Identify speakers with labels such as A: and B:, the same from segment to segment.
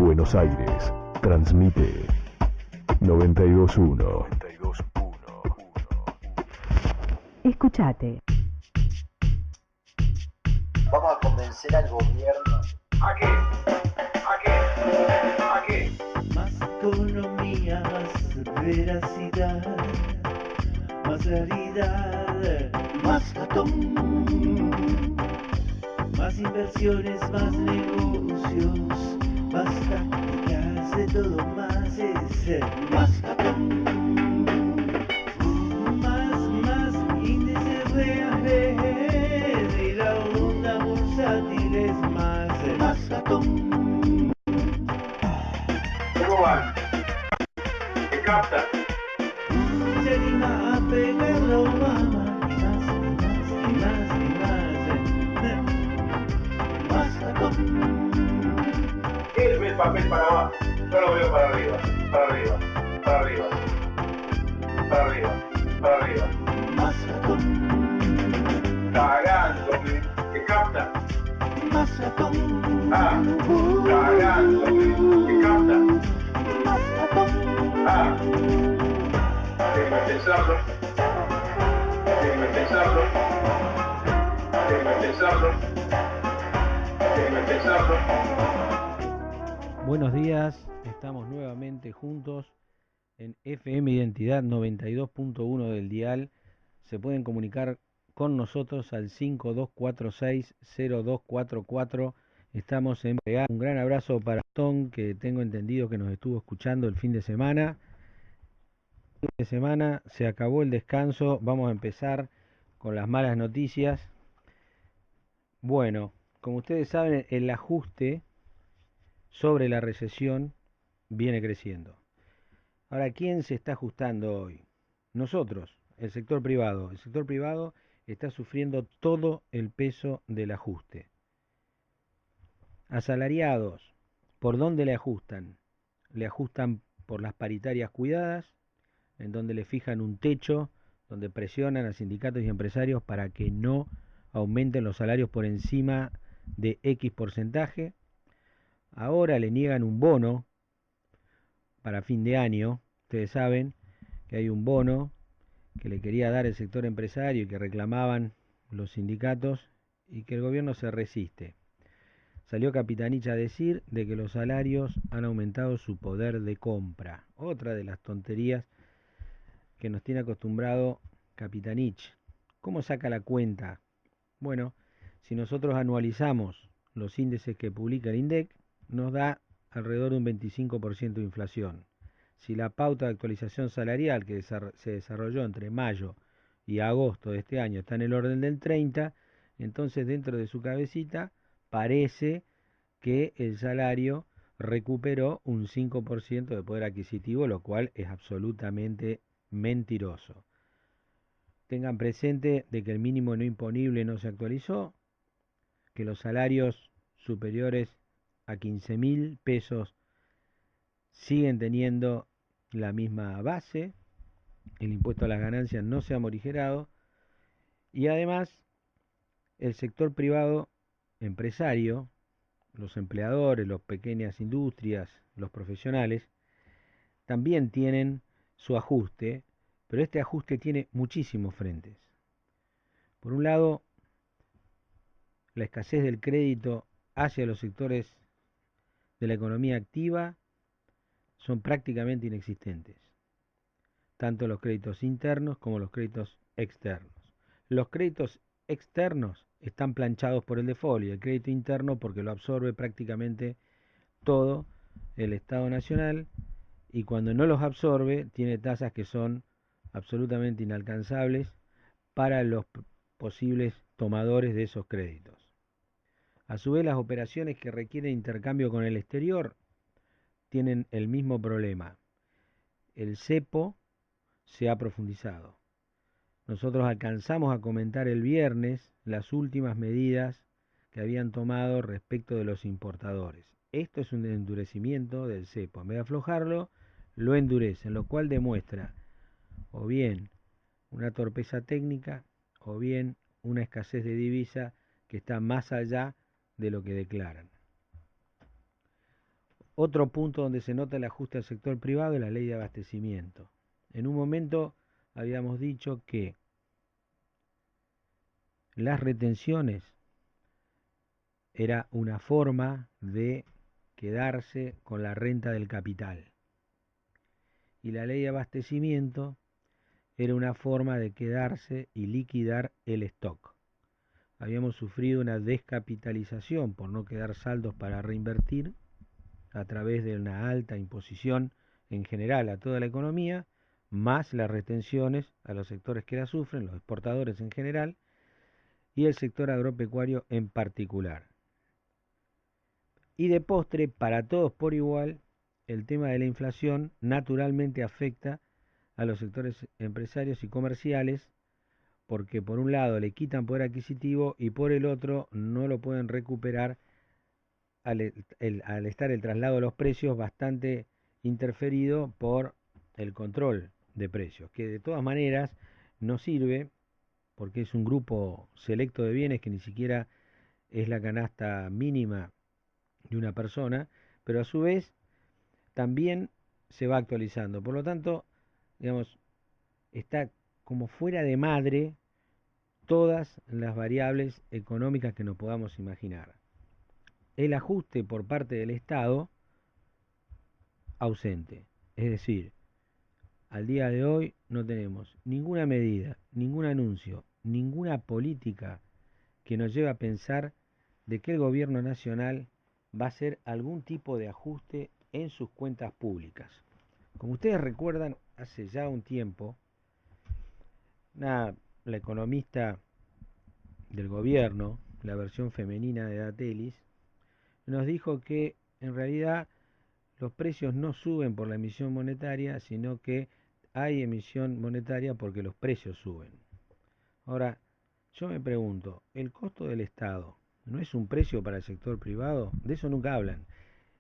A: Buenos Aires. Transmite 92.1.
B: Escuchate.
C: Vamos a convencer al gobierno.
D: ¿A qué? ¿A qué? ¿A qué?
E: Más economía, más veracidad, más claridad, más catón, más inversiones, más negocios, más tácticas, de todo más es más catón. Más índices reales y la onda bursátil es más catón.
D: ¿Cómo van? ¿Se capta?
E: Se anima a pegarlo Obama y más catón.
D: Él ve el papel para abajo, yo lo veo para arriba, para arriba, para arriba, para arriba, para arriba.
E: Más catón.
D: Cagándome. ¿Se capta?
E: Más catón.
D: Ah, cagándome. ¿Se capta?
E: Más catón.
D: Ah, déjeme pensarlo. Déjeme pensarlo. Déjeme pensarlo. Déjeme pensarlo.
F: Buenos días, estamos nuevamente juntos en FM Identidad 92.1 del dial. Se pueden comunicar con nosotros al 5246-0244. Estamos en Real. Un gran abrazo para Tom, que tengo entendido que nos estuvo escuchando el fin de semana. El fin de semana se acabó el descanso, vamos a empezar con las malas noticias. Bueno, como ustedes saben, el ajuste sobre la recesión viene creciendo. Ahora, ¿quién se está ajustando hoy? Nosotros, el sector privado. El sector privado está sufriendo todo el peso del ajuste. Asalariados, ¿por dónde le ajustan? Le ajustan por las paritarias cuidadas, en donde le fijan un techo, donde presionan a sindicatos y empresarios para que no aumenten los salarios por encima de X porcentaje. Ahora le niegan un bono para fin de año. Ustedes saben que hay un bono que le quería dar el sector empresario y que reclamaban los sindicatos y que el gobierno se resiste. Salió Capitanich a decir de que los salarios han aumentado su poder de compra. Otra de las tonterías que nos tiene acostumbrado Capitanich. ¿Cómo saca la cuenta? Bueno, si nosotros anualizamos los índices que publica el INDEC, nos da alrededor de un 25% de inflación. Si la pauta de actualización salarial que se desarrolló entre mayo y agosto de este año está en el orden del 30, entonces dentro de su cabecita parece que el salario recuperó un 5% de poder adquisitivo, lo cual es absolutamente mentiroso. Tengan presente de que el mínimo no imponible no se actualizó, que los salarios superiores a 15.000 pesos siguen teniendo la misma base, el impuesto a las ganancias no se ha morigerado y además el sector privado empresario, los empleadores, las pequeñas industrias, los profesionales, también tienen su ajuste, pero este ajuste tiene muchísimos frentes. Por un lado, la escasez del crédito hacia los sectores de la economía activa son prácticamente inexistentes, tanto los créditos internos como los créditos externos. Los créditos externos están planchados por el default y el crédito interno porque lo absorbe prácticamente todo el Estado Nacional y cuando no los absorbe tiene tasas que son absolutamente inalcanzables para los posibles tomadores de esos créditos. A su vez, las operaciones que requieren intercambio con el exterior tienen el mismo problema. El cepo se ha profundizado. Nosotros alcanzamos a comentar el viernes las últimas medidas que habían tomado respecto de los importadores. Esto es un endurecimiento del cepo. En vez de aflojarlo, lo endurecen, lo cual demuestra o bien una torpeza técnica o bien una escasez de divisa que está más allá de lo que declaran. Otro punto donde se nota el ajuste al sector privado es la ley de abastecimiento. En un momento habíamos dicho que las retenciones era una forma de quedarse con la renta del capital y la ley de abastecimiento era una forma de quedarse y liquidar el stock. Habíamos sufrido una descapitalización por no quedar saldos para reinvertir a través de una alta imposición en general a toda la economía, más las retenciones a los sectores que la sufren, los exportadores en general, y el sector agropecuario en particular. Y de postre, para todos por igual, el tema de la inflación naturalmente afecta a los sectores empresarios y comerciales, porque por un lado le quitan poder adquisitivo y por el otro no lo pueden recuperar al estar el traslado de los precios bastante interferido por el control de precios, que de todas maneras no sirve porque es un grupo selecto de bienes que ni siquiera es la canasta mínima de una persona, pero a su vez también se va actualizando. Por lo tanto, digamos, está como fuera de madre todas las variables económicas que nos podamos imaginar. El ajuste por parte del Estado ausente. Es decir, al día de hoy no tenemos ninguna medida, ningún anuncio, ninguna política que nos lleve a pensar de que el gobierno nacional va a hacer algún tipo de ajuste en sus cuentas públicas. Como ustedes recuerdan, hace ya un tiempo, la economista del gobierno, la versión femenina de Datelis, nos dijo que en realidad los precios no suben por la emisión monetaria, sino que hay emisión monetaria porque los precios suben. Ahora, yo me pregunto, ¿el costo del Estado no es un precio para el sector privado? De eso nunca hablan.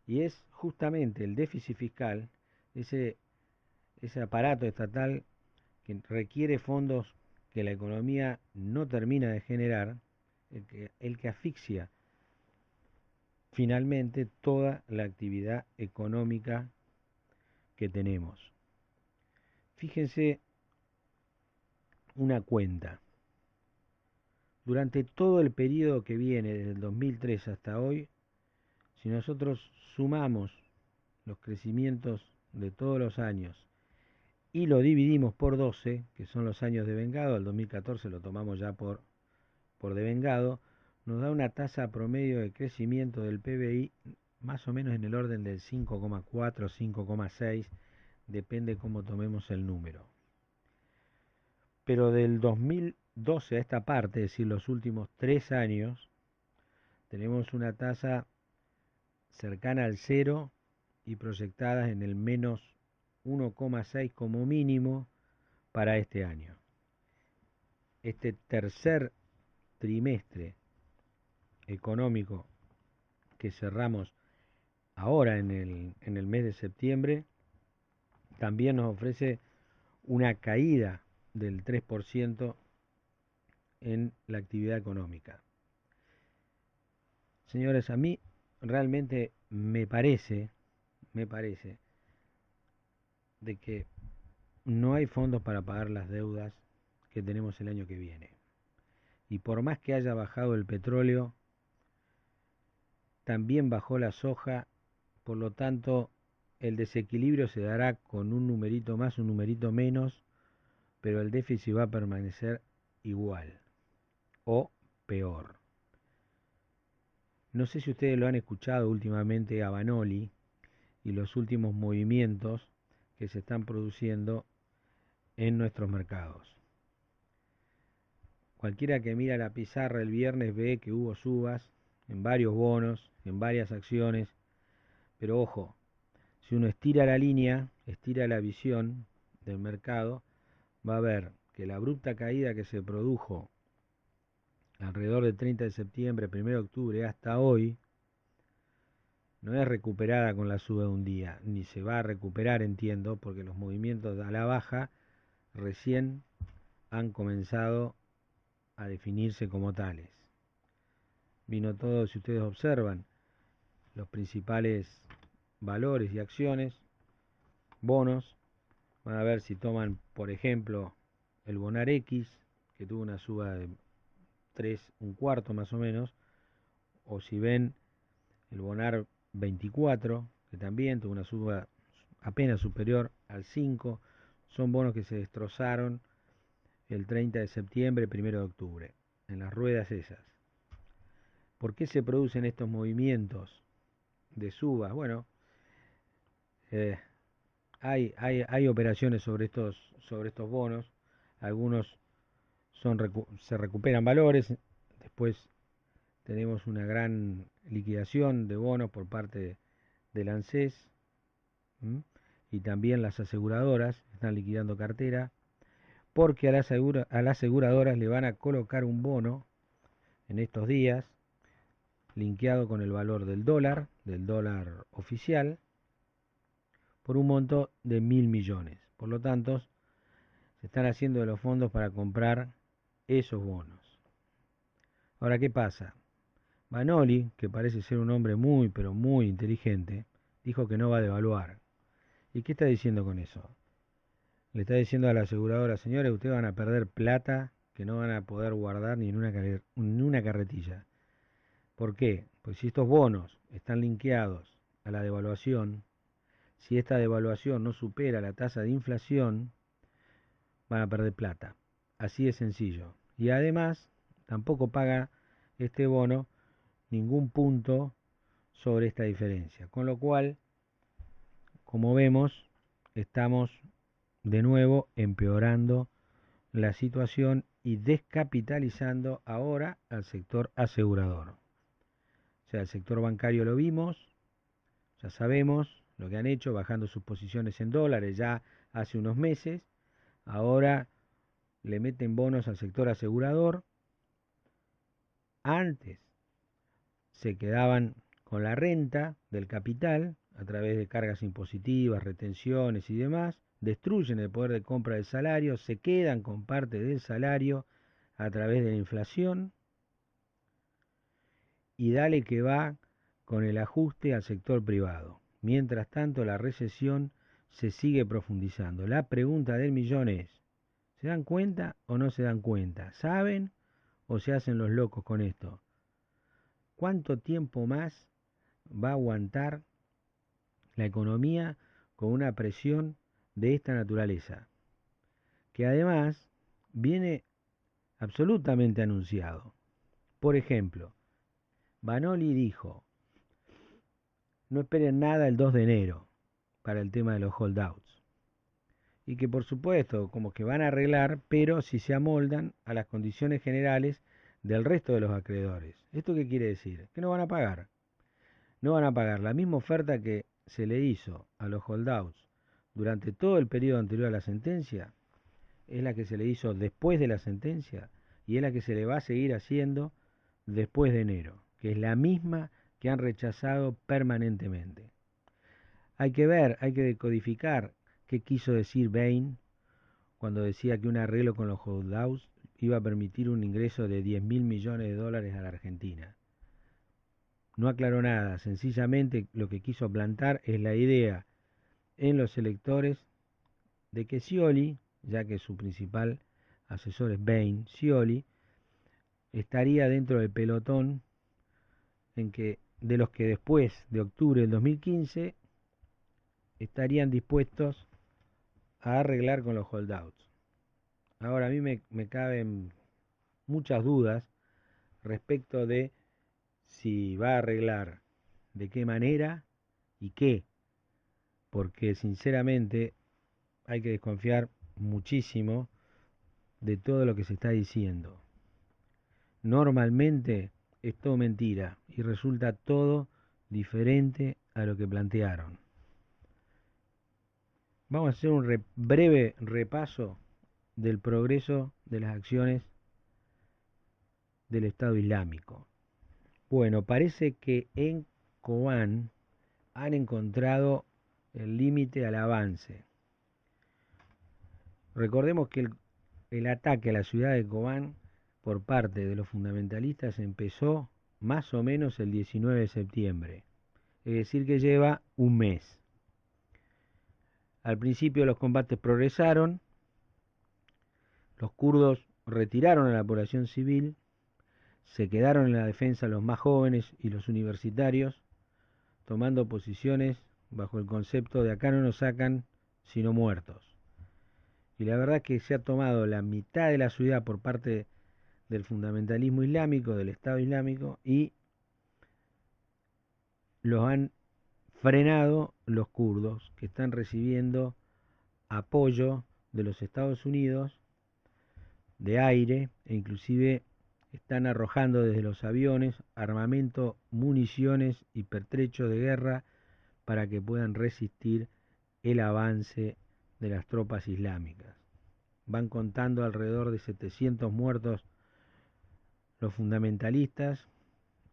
F: Y es justamente el déficit fiscal, ese aparato estatal que requiere fondos que la economía no termina de generar, el que asfixia finalmente toda la actividad económica que tenemos. Fíjense una cuenta. Durante todo el periodo que viene, desde el 2003 hasta hoy, si nosotros sumamos los crecimientos de todos los años y lo dividimos por 12, que son los años devengado, el 2014 lo tomamos ya por devengado, nos da una tasa promedio de crecimiento del PBI más o menos en el orden del 5,4, 5,6, depende cómo tomemos el número. Pero del 2012 a esta parte, es decir, los últimos 3 años, tenemos una tasa cercana al 0 y proyectadas en el menos 1,6 como mínimo para este año. Este tercer trimestre económico que cerramos ahora en el mes de septiembre también nos ofrece una caída del 3% en la actividad económica. Señores, a mí realmente me parece de que no hay fondos para pagar las deudas que tenemos el año que viene. Y por más que haya bajado el petróleo, también bajó la soja, por lo tanto el desequilibrio se dará con un numerito más, un numerito menos, pero el déficit va a permanecer igual o peor. No sé si ustedes lo han escuchado últimamente a Banoli y los últimos movimientos que se están produciendo en nuestros mercados. Cualquiera que mira la pizarra el viernes ve que hubo subas en varios bonos, en varias acciones, pero ojo, si uno estira la línea, estira la visión del mercado, va a ver que la abrupta caída que se produjo alrededor del 30 de septiembre, 1 de octubre hasta hoy, no es recuperada con la suba de un día, ni se va a recuperar, entiendo, porque los movimientos a la baja recién han comenzado a definirse como tales. Vino todo, si ustedes observan, los principales valores y acciones, bonos. Van a ver si toman, por ejemplo, el Bonar X, que tuvo una suba de 3, un cuarto más o menos, o si ven el Bonar 24, que también tuvo una suba apenas superior al 5, son bonos que se destrozaron el 30 de septiembre, 1 de octubre, en las ruedas esas. ¿Por qué se producen estos movimientos de subas? Bueno, hay operaciones sobre estos bonos, algunos se recuperan valores, después tenemos una gran liquidación de bonos por parte del ANSES, y también las aseguradoras están liquidando cartera, porque a las aseguradoras le van a colocar un bono en estos días, linkeado con el valor del dólar oficial, por un monto de 1.000 millones. Por lo tanto, se están haciendo de los fondos para comprar esos bonos. Ahora, ¿qué pasa? Vanoli, que parece ser un hombre muy, pero muy inteligente, dijo que no va a devaluar. ¿Y qué está diciendo con eso? Le está diciendo a la aseguradora, señores, ustedes van a perder plata que no van a poder guardar ni en una carretilla. ¿Por qué? Pues si estos bonos están linkeados a la devaluación, si esta devaluación no supera la tasa de inflación, van a perder plata. Así de sencillo. Y además, tampoco paga este bono ningún punto sobre esta diferencia. Con lo cual, como vemos, estamos de nuevo empeorando la situación y descapitalizando ahora al sector asegurador. O sea, el sector bancario lo vimos, ya sabemos lo que han hecho, bajando sus posiciones en dólares ya hace unos meses. Ahora le meten bonos al sector asegurador. Antes se quedaban con la renta del capital a través de cargas impositivas, retenciones y demás. Destruyen el poder de compra del salario, se quedan con parte del salario a través de la inflación. Y dale que va con el ajuste al sector privado. Mientras tanto, la recesión se sigue profundizando. La pregunta del millón es, ¿se dan cuenta o no se dan cuenta? ¿Saben o se hacen los locos con esto? ¿Cuánto tiempo más va a aguantar la economía con una presión de esta naturaleza? Que además viene absolutamente anunciado. Por ejemplo, Vanoli dijo, no esperen nada el 2 de enero para el tema de los holdouts. Y que por supuesto, como que van a arreglar, pero si se amoldan a las condiciones generales del resto de los acreedores. ¿Esto qué quiere decir? Que no van a pagar. No van a pagar la misma oferta que se le hizo a los holdouts durante todo el periodo anterior a la sentencia, es la que se le hizo después de la sentencia y es la que se le va a seguir haciendo después de enero, que es la misma que han rechazado permanentemente. Hay que ver, hay que decodificar qué quiso decir Bain cuando decía que un arreglo con los holdouts iba a permitir un ingreso de 10.000 millones de dólares a la Argentina. No aclaró nada, sencillamente lo que quiso plantar es la idea en los electores de que Scioli, ya que su principal asesor es Bain, Scioli estaría dentro del pelotón de los que después de octubre del 2015 estarían dispuestos a arreglar con los holdouts. Ahora a mí me caben muchas dudas respecto de si va a arreglar, de qué manera y qué, porque sinceramente hay que desconfiar muchísimo de todo lo que se está diciendo. Normalmente es todo mentira y resulta todo diferente a lo que plantearon. Vamos a hacer un breve repaso del progreso de las acciones del Estado Islámico. Bueno, parece que en Kobán han encontrado el límite al avance. Recordemos que el ataque a la ciudad de Kobán por parte de los fundamentalistas empezó más o menos el 19 de septiembre. es decir que lleva un mes. Al principio los combates progresaron, los kurdos retiraron a la población civil, se quedaron en la defensa los más jóvenes y los universitarios, tomando posiciones bajo el concepto de acá no nos sacan sino muertos. Y la verdad es que se ha tomado la mitad de la ciudad por parte del fundamentalismo islámico, del Estado Islámico, y los han frenado los kurdos, que están recibiendo apoyo de los Estados Unidos de aire, e inclusive están arrojando desde los aviones armamento, municiones y pertrechos de guerra para que puedan resistir el avance de las tropas islámicas. Van contando alrededor de 700 muertos los fundamentalistas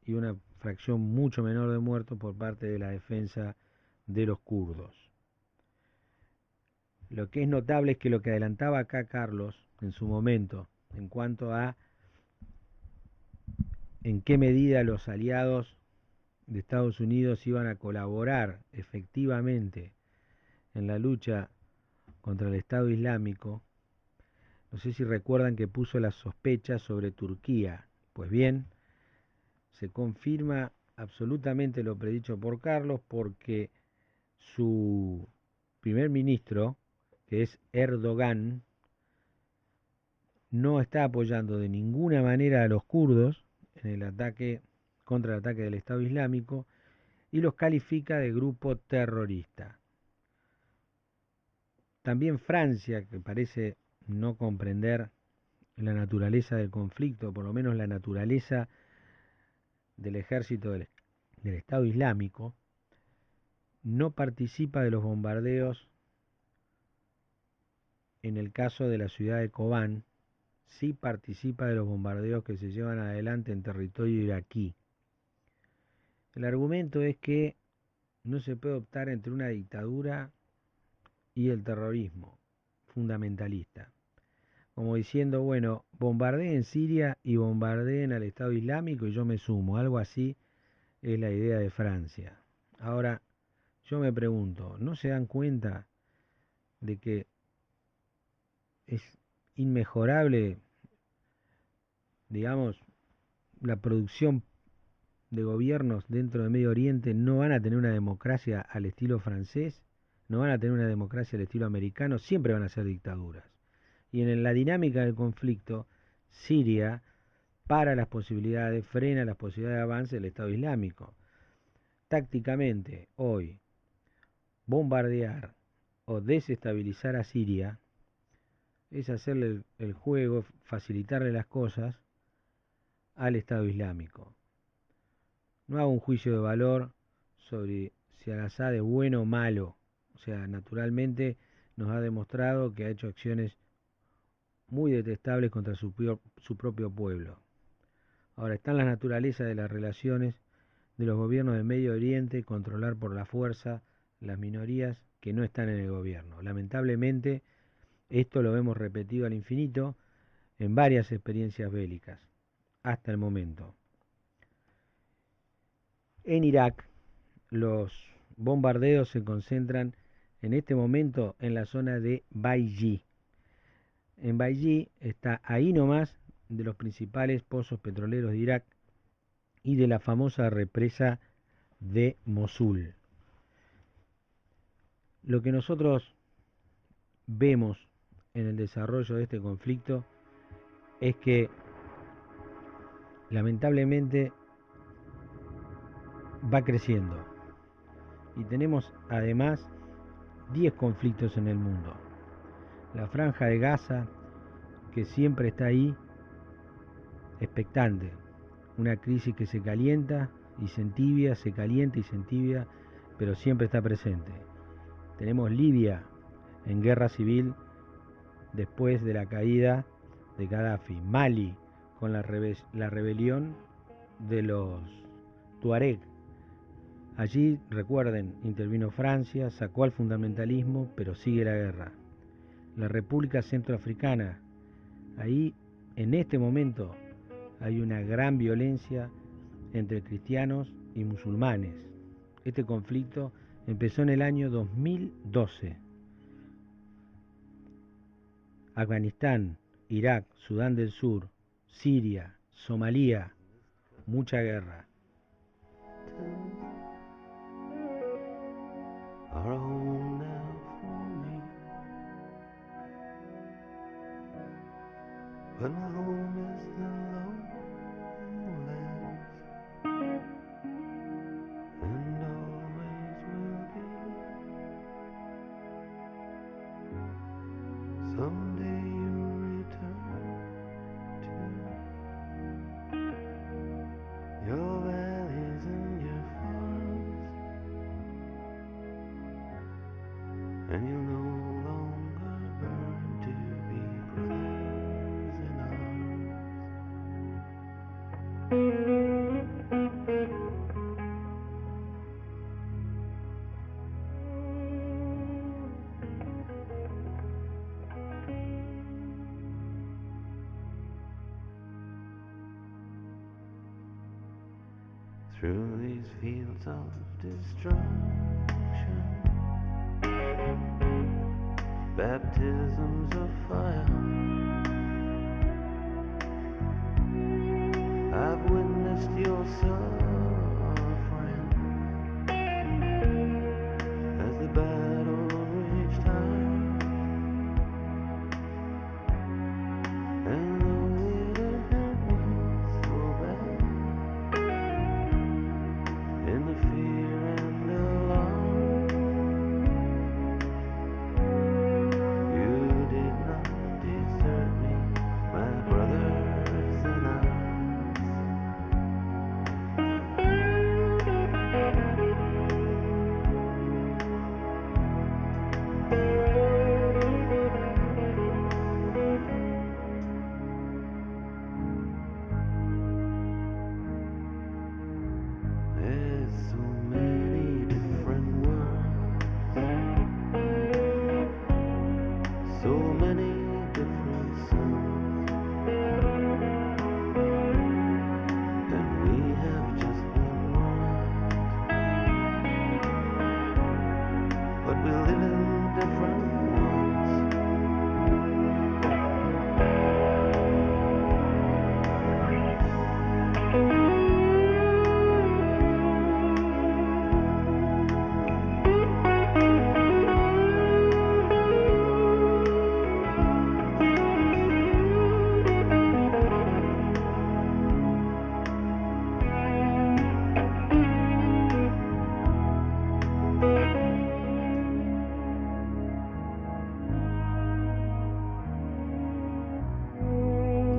F: y una fracción mucho menor de muertos por parte de la defensa de los kurdos. Lo que es notable es que lo que adelantaba acá Carlos en su momento, en cuanto a en qué medida los aliados de Estados Unidos iban a colaborar efectivamente en la lucha contra el Estado Islámico, no sé si recuerdan que puso las sospechas sobre Turquía. Pues bien, se confirma absolutamente lo predicho por Carlos, porque su primer ministro, que es Erdogan, no está apoyando de ninguna manera a los kurdos en el ataque contra el ataque del Estado Islámico y los califica de grupo terrorista. También Francia, que parece no comprender la naturaleza del conflicto, por lo menos la naturaleza del ejército del Estado Islámico, no participa de los bombardeos en el caso de la ciudad de Kobán, sí participa de los bombardeos que se llevan adelante en territorio iraquí. El argumento es que no se puede optar entre una dictadura y el terrorismo fundamentalista. Como diciendo, bueno, bombardeen Siria y bombardeen al Estado Islámico y yo me sumo. Algo así es la idea de Francia. Ahora, yo me pregunto, ¿no se dan cuenta de que es inmejorable, digamos, la producción de gobiernos dentro de Medio Oriente? No van a tener una democracia al estilo francés, no van a tener una democracia al estilo americano, siempre van a ser dictaduras. Y en la dinámica del conflicto, Siria para las posibilidades, frena las posibilidades de avance del Estado Islámico. Tácticamente, hoy, bombardear o desestabilizar a Siria es hacerle el juego, facilitarle las cosas al Estado Islámico. No hago un juicio de valor sobre si Al-Assad es bueno o malo. O sea, naturalmente nos ha demostrado que ha hecho acciones muy detestables contra su propio pueblo. Ahora, está en la naturaleza de las relaciones de los gobiernos de Medio Oriente controlar por la fuerza las minorías que no están en el gobierno. Lamentablemente, esto lo hemos repetido al infinito en varias experiencias bélicas, hasta el momento. En Irak, los bombardeos se concentran en este momento en la zona de Baiji. En Baiji está ahí nomás de los principales pozos petroleros de Irak y de la famosa represa de Mosul. Lo que nosotros vemos en el desarrollo de este conflicto es que lamentablemente va creciendo y tenemos además 10 conflictos en el mundo. La franja de Gaza, que siempre está ahí, expectante, una crisis que se calienta y se entibia, se calienta y se entibia, pero siempre está presente. Tenemos Libia en guerra civil después de la caída de Gaddafi, Mali con la rebelión de los Tuareg. Allí, recuerden, intervino Francia, sacó al fundamentalismo, pero sigue la guerra. La República Centroafricana, ahí en este momento hay una gran violencia entre cristianos y musulmanes. Este conflicto empezó en el año 2012. Afganistán, Irak, Sudán del Sur, Siria, Somalia, mucha guerra.
E: Are a home now for me, but my home is the lowlands, and always will be. Someday you'll return to your valleys and your farms, and you'll no longer burn to be brothers in arms. Through these fields of destruction, baptisms of fire, I've witnessed your suffering as the battle raged high, and though it hurt me so bad, in the fear and alarm, you did not desert me, my brothers in arms. There's so many different worlds, so many different suns, and we have just one world, but we live in different ones.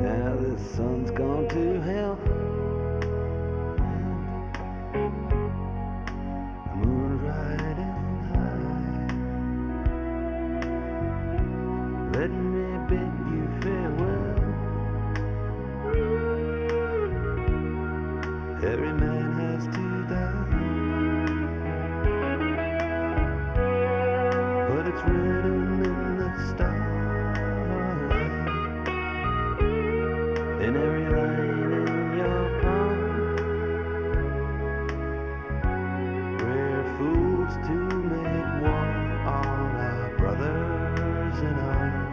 E: Now the sun's gone to hell, the moon's riding high. Let me bid you farewell. Every man has to die, but it's written in the starlight, in every line in your palm. We're fools to make war on our brothers in arms.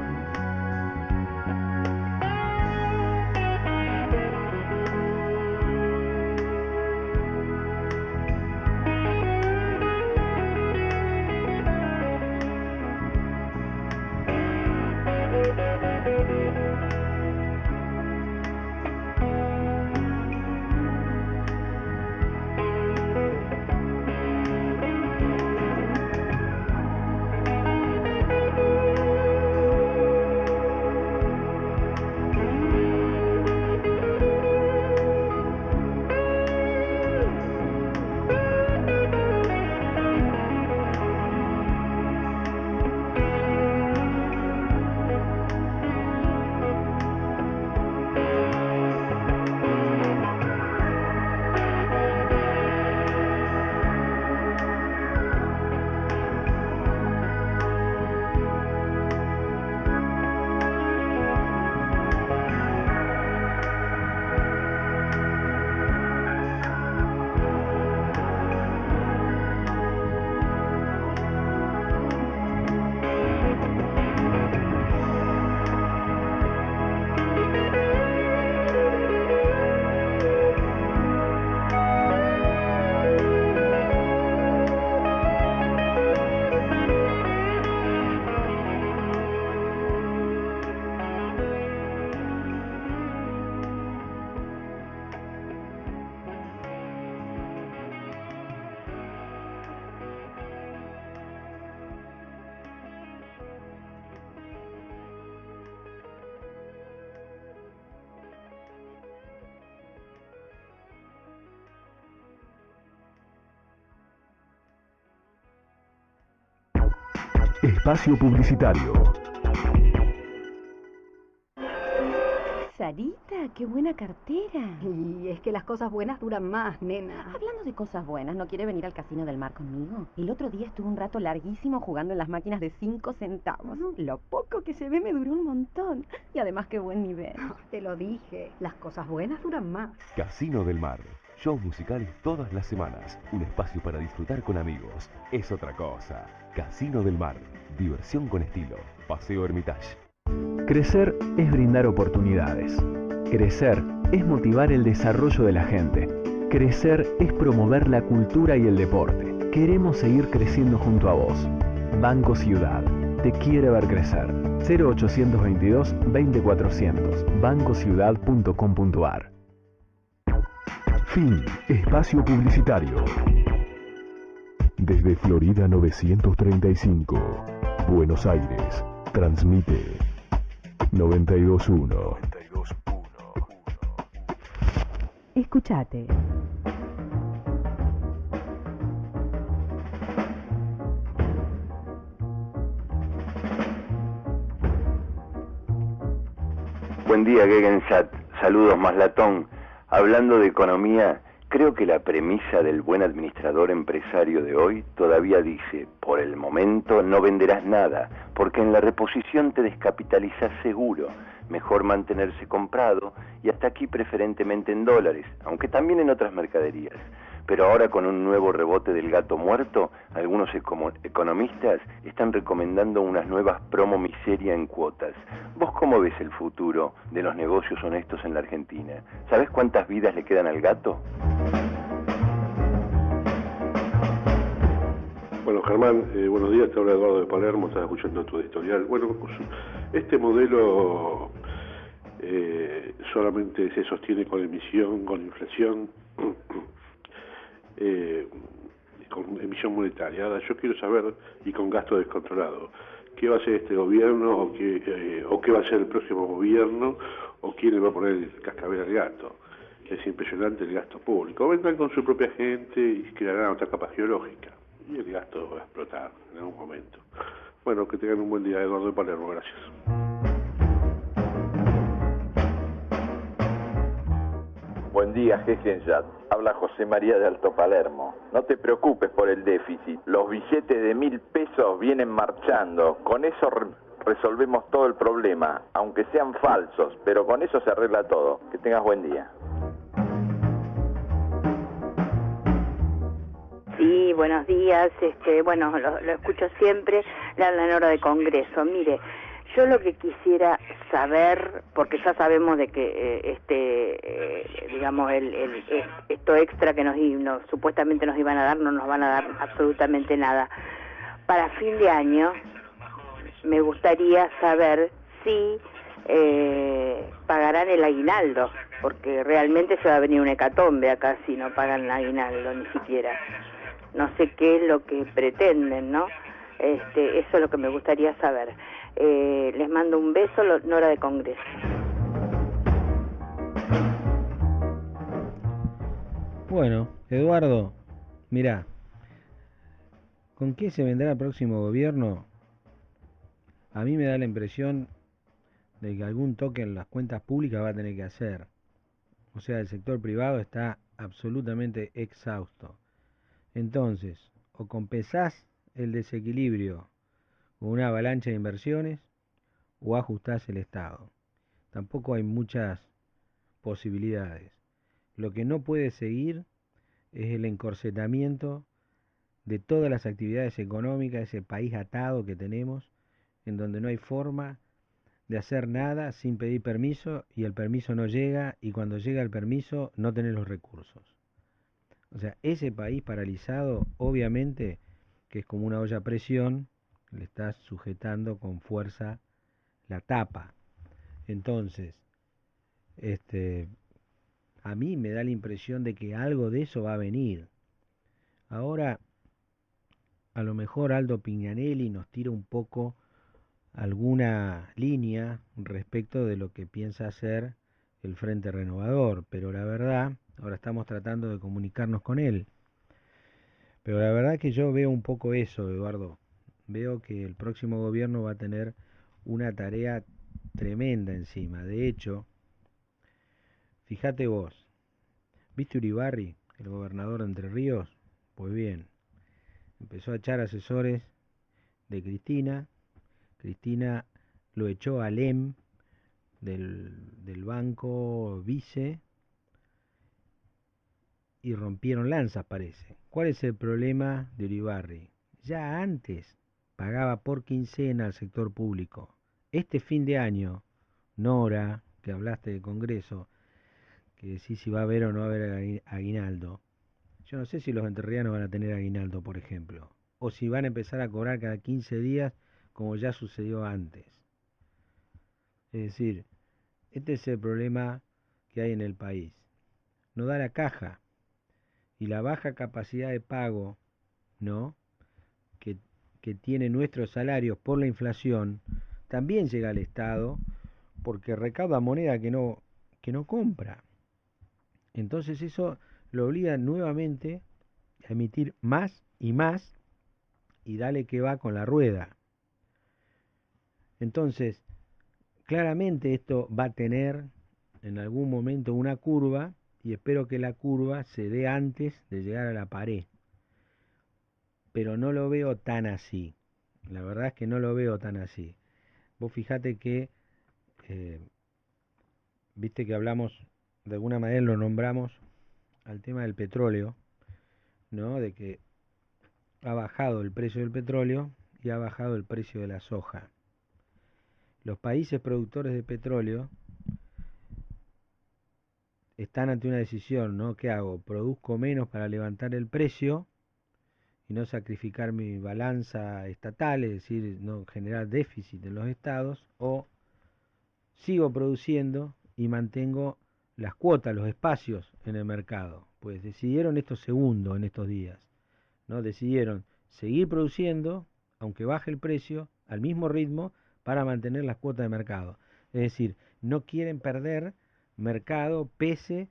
A: espacio publicitario.
B: Sarita, qué buena cartera.
G: Y es que las cosas buenas duran más, nena.
B: Hablando de cosas buenas, ¿no quiere venir al Casino del Mar conmigo? El otro día estuve un rato larguísimo jugando en las máquinas de 5 centavos. Lo poco que se ve me duró un montón. Y además qué buen nivel.
G: Te lo dije, las cosas buenas duran más.
A: Casino del Mar. Shows musicales todas las semanas. Un espacio para disfrutar con amigos. Es otra cosa. Casino del Mar. Diversión con estilo. Paseo Hermitage.
H: Crecer es brindar oportunidades. Crecer es motivar el desarrollo de la gente. Crecer es promover la cultura y el deporte. Queremos seguir creciendo junto a vos. Banco Ciudad. Te quiere ver crecer. 0822 20400. bancociudad.com.ar.
A: Fin. Espacio publicitario. Desde Florida 935, Buenos Aires, transmite 92.1.
B: Escuchate.
I: Buen día, Gegenstadt. Saludos, Maslatón. Hablando de economía, creo que la premisa del buen administrador empresario de hoy todavía dice: por el momento no venderás nada, porque en la reposición te descapitalizás seguro. Mejor mantenerse comprado, y hasta aquí preferentemente en dólares, aunque también en otras mercaderías. Pero ahora, con un nuevo rebote del gato muerto, algunos economistas están recomendando unas nuevas promo miseria en cuotas. ¿Vos cómo ves el futuro de los negocios honestos en la Argentina? ¿Sabés cuántas vidas le quedan al gato?
J: Bueno, Germán, buenos días, te habla Eduardo de Palermo, estás escuchando tu editorial. Bueno, este modelo solamente se sostiene con emisión, con inflación, con emisión monetaria. Ahora yo quiero saber, y con gasto descontrolado, ¿qué va a hacer este gobierno o qué va a hacer el próximo gobierno o quién le va a poner el cascabel al gato? Es impresionante el gasto público. Vendrán con su propia gente y crearán otra capa geológica. Y el gasto va a explotar en algún momento. Bueno, que tengan un buen día, Eduardo de Palermo. Gracias.
K: Buen día, Gegenstadt. Habla José María de Alto Palermo. No te preocupes por el déficit. Los billetes de 1.000 pesos vienen marchando. Con eso resolvemos todo el problema, aunque sean falsos, pero con eso se arregla todo. Que tengas buen día.
L: Sí, buenos días. Bueno, lo escucho siempre, le hablan en hora de Congreso. Mire, yo lo que quisiera saber, porque ya sabemos de que digamos esto extra que supuestamente nos iban a dar, no nos van a dar absolutamente nada. Para fin de año me gustaría saber si pagarán el aguinaldo, porque realmente se va a venir un hecatombe acá si no pagan el aguinaldo ni siquiera. No sé qué es lo que pretenden, ¿no? Eso es lo que me gustaría saber. Les mando un beso, Nora de Congreso.
F: Bueno, Eduardo, mirá, ¿con qué se vendrá el próximo gobierno? A mí me da la impresión de que algún toque en las cuentas públicas va a tener que hacer. O sea, el sector privado está absolutamente exhausto. Entonces, o compensás el desequilibrio con una avalancha de inversiones o ajustás el Estado. Tampoco hay muchas posibilidades. Lo que no puede seguir es el encorsetamiento de todas las actividades económicas, ese país atado que tenemos, en donde no hay forma de hacer nada sin pedir permiso, y el permiso no llega, y cuando llega el permiso no tenés los recursos. O sea, ese país paralizado, obviamente, que es como una olla a presión, le estás sujetando con fuerza la tapa. Entonces, a mí me da la impresión de que algo de eso va a venir. Ahora, a lo mejor Aldo Pignanelli nos tira un poco alguna línea respecto de lo que piensa hacer el Frente Renovador, pero la verdad, ahora estamos tratando de comunicarnos con él, pero la verdad que yo veo un poco eso, Eduardo, veo que el próximo gobierno va a tener una tarea tremenda encima. De hecho, fíjate vos, ¿viste Uribarri, el gobernador de Entre Ríos? Pues bien, empezó a echar asesores de Cristina. Cristina lo echó al EM del banco Vice y rompieron lanzas, parece. ¿Cuál es el problema de Uribarri? Ya antes pagaba por quincena al sector público. Este fin de año, Nora, que hablaste de Congreso, que decís si va a haber o no va a haber aguinaldo. Yo no sé si los entrerrianos van a tener aguinaldo, por ejemplo, o si van a empezar a cobrar cada 15 días, como ya sucedió antes. Es decir, este es el problema que hay en el país. No da la caja, y la baja capacidad de pago, ¿no?, que tienen nuestros salarios por la inflación, también llega al Estado, porque recauda moneda que no compra. Entonces eso lo obliga nuevamente a emitir más, y dale que va con la rueda. Entonces, claramente esto va a tener en algún momento una curva, y espero que la curva se dé antes de llegar a la pared. Pero no lo veo tan así. La verdad es que no lo veo tan así. Vos fijate que, viste que hablamos, de alguna manera lo nombramos al tema del petróleo, ¿no? De que ha bajado el precio del petróleo y ha bajado el precio de la soja. Los países productores de petróleo están ante una decisión, ¿no? ¿Qué hago? ¿Produzco menos para levantar el precio y no sacrificar mi balanza estatal, es decir, no generar déficit en los estados, o sigo produciendo y mantengo las cuotas, los espacios en el mercado? Pues decidieron esto segundo en estos días, ¿no? Decidieron seguir produciendo, aunque baje el precio, al mismo ritmo, para mantener las cuotas de mercado. Es decir, no quieren perder mercado pese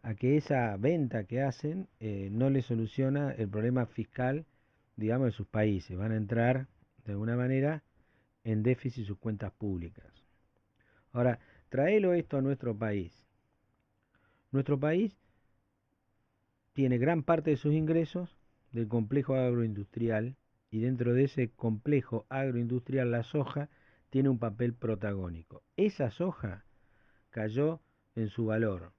F: a que esa venta que hacen no les soluciona el problema fiscal, digamos, de sus países. Van a entrar, de alguna manera, en déficit sus cuentas públicas. Ahora, traelo esto a nuestro país. Nuestro país tiene gran parte de sus ingresos del complejo agroindustrial, y dentro de ese complejo agroindustrial la soja tiene un papel protagónico. Esa soja cayó en su valor.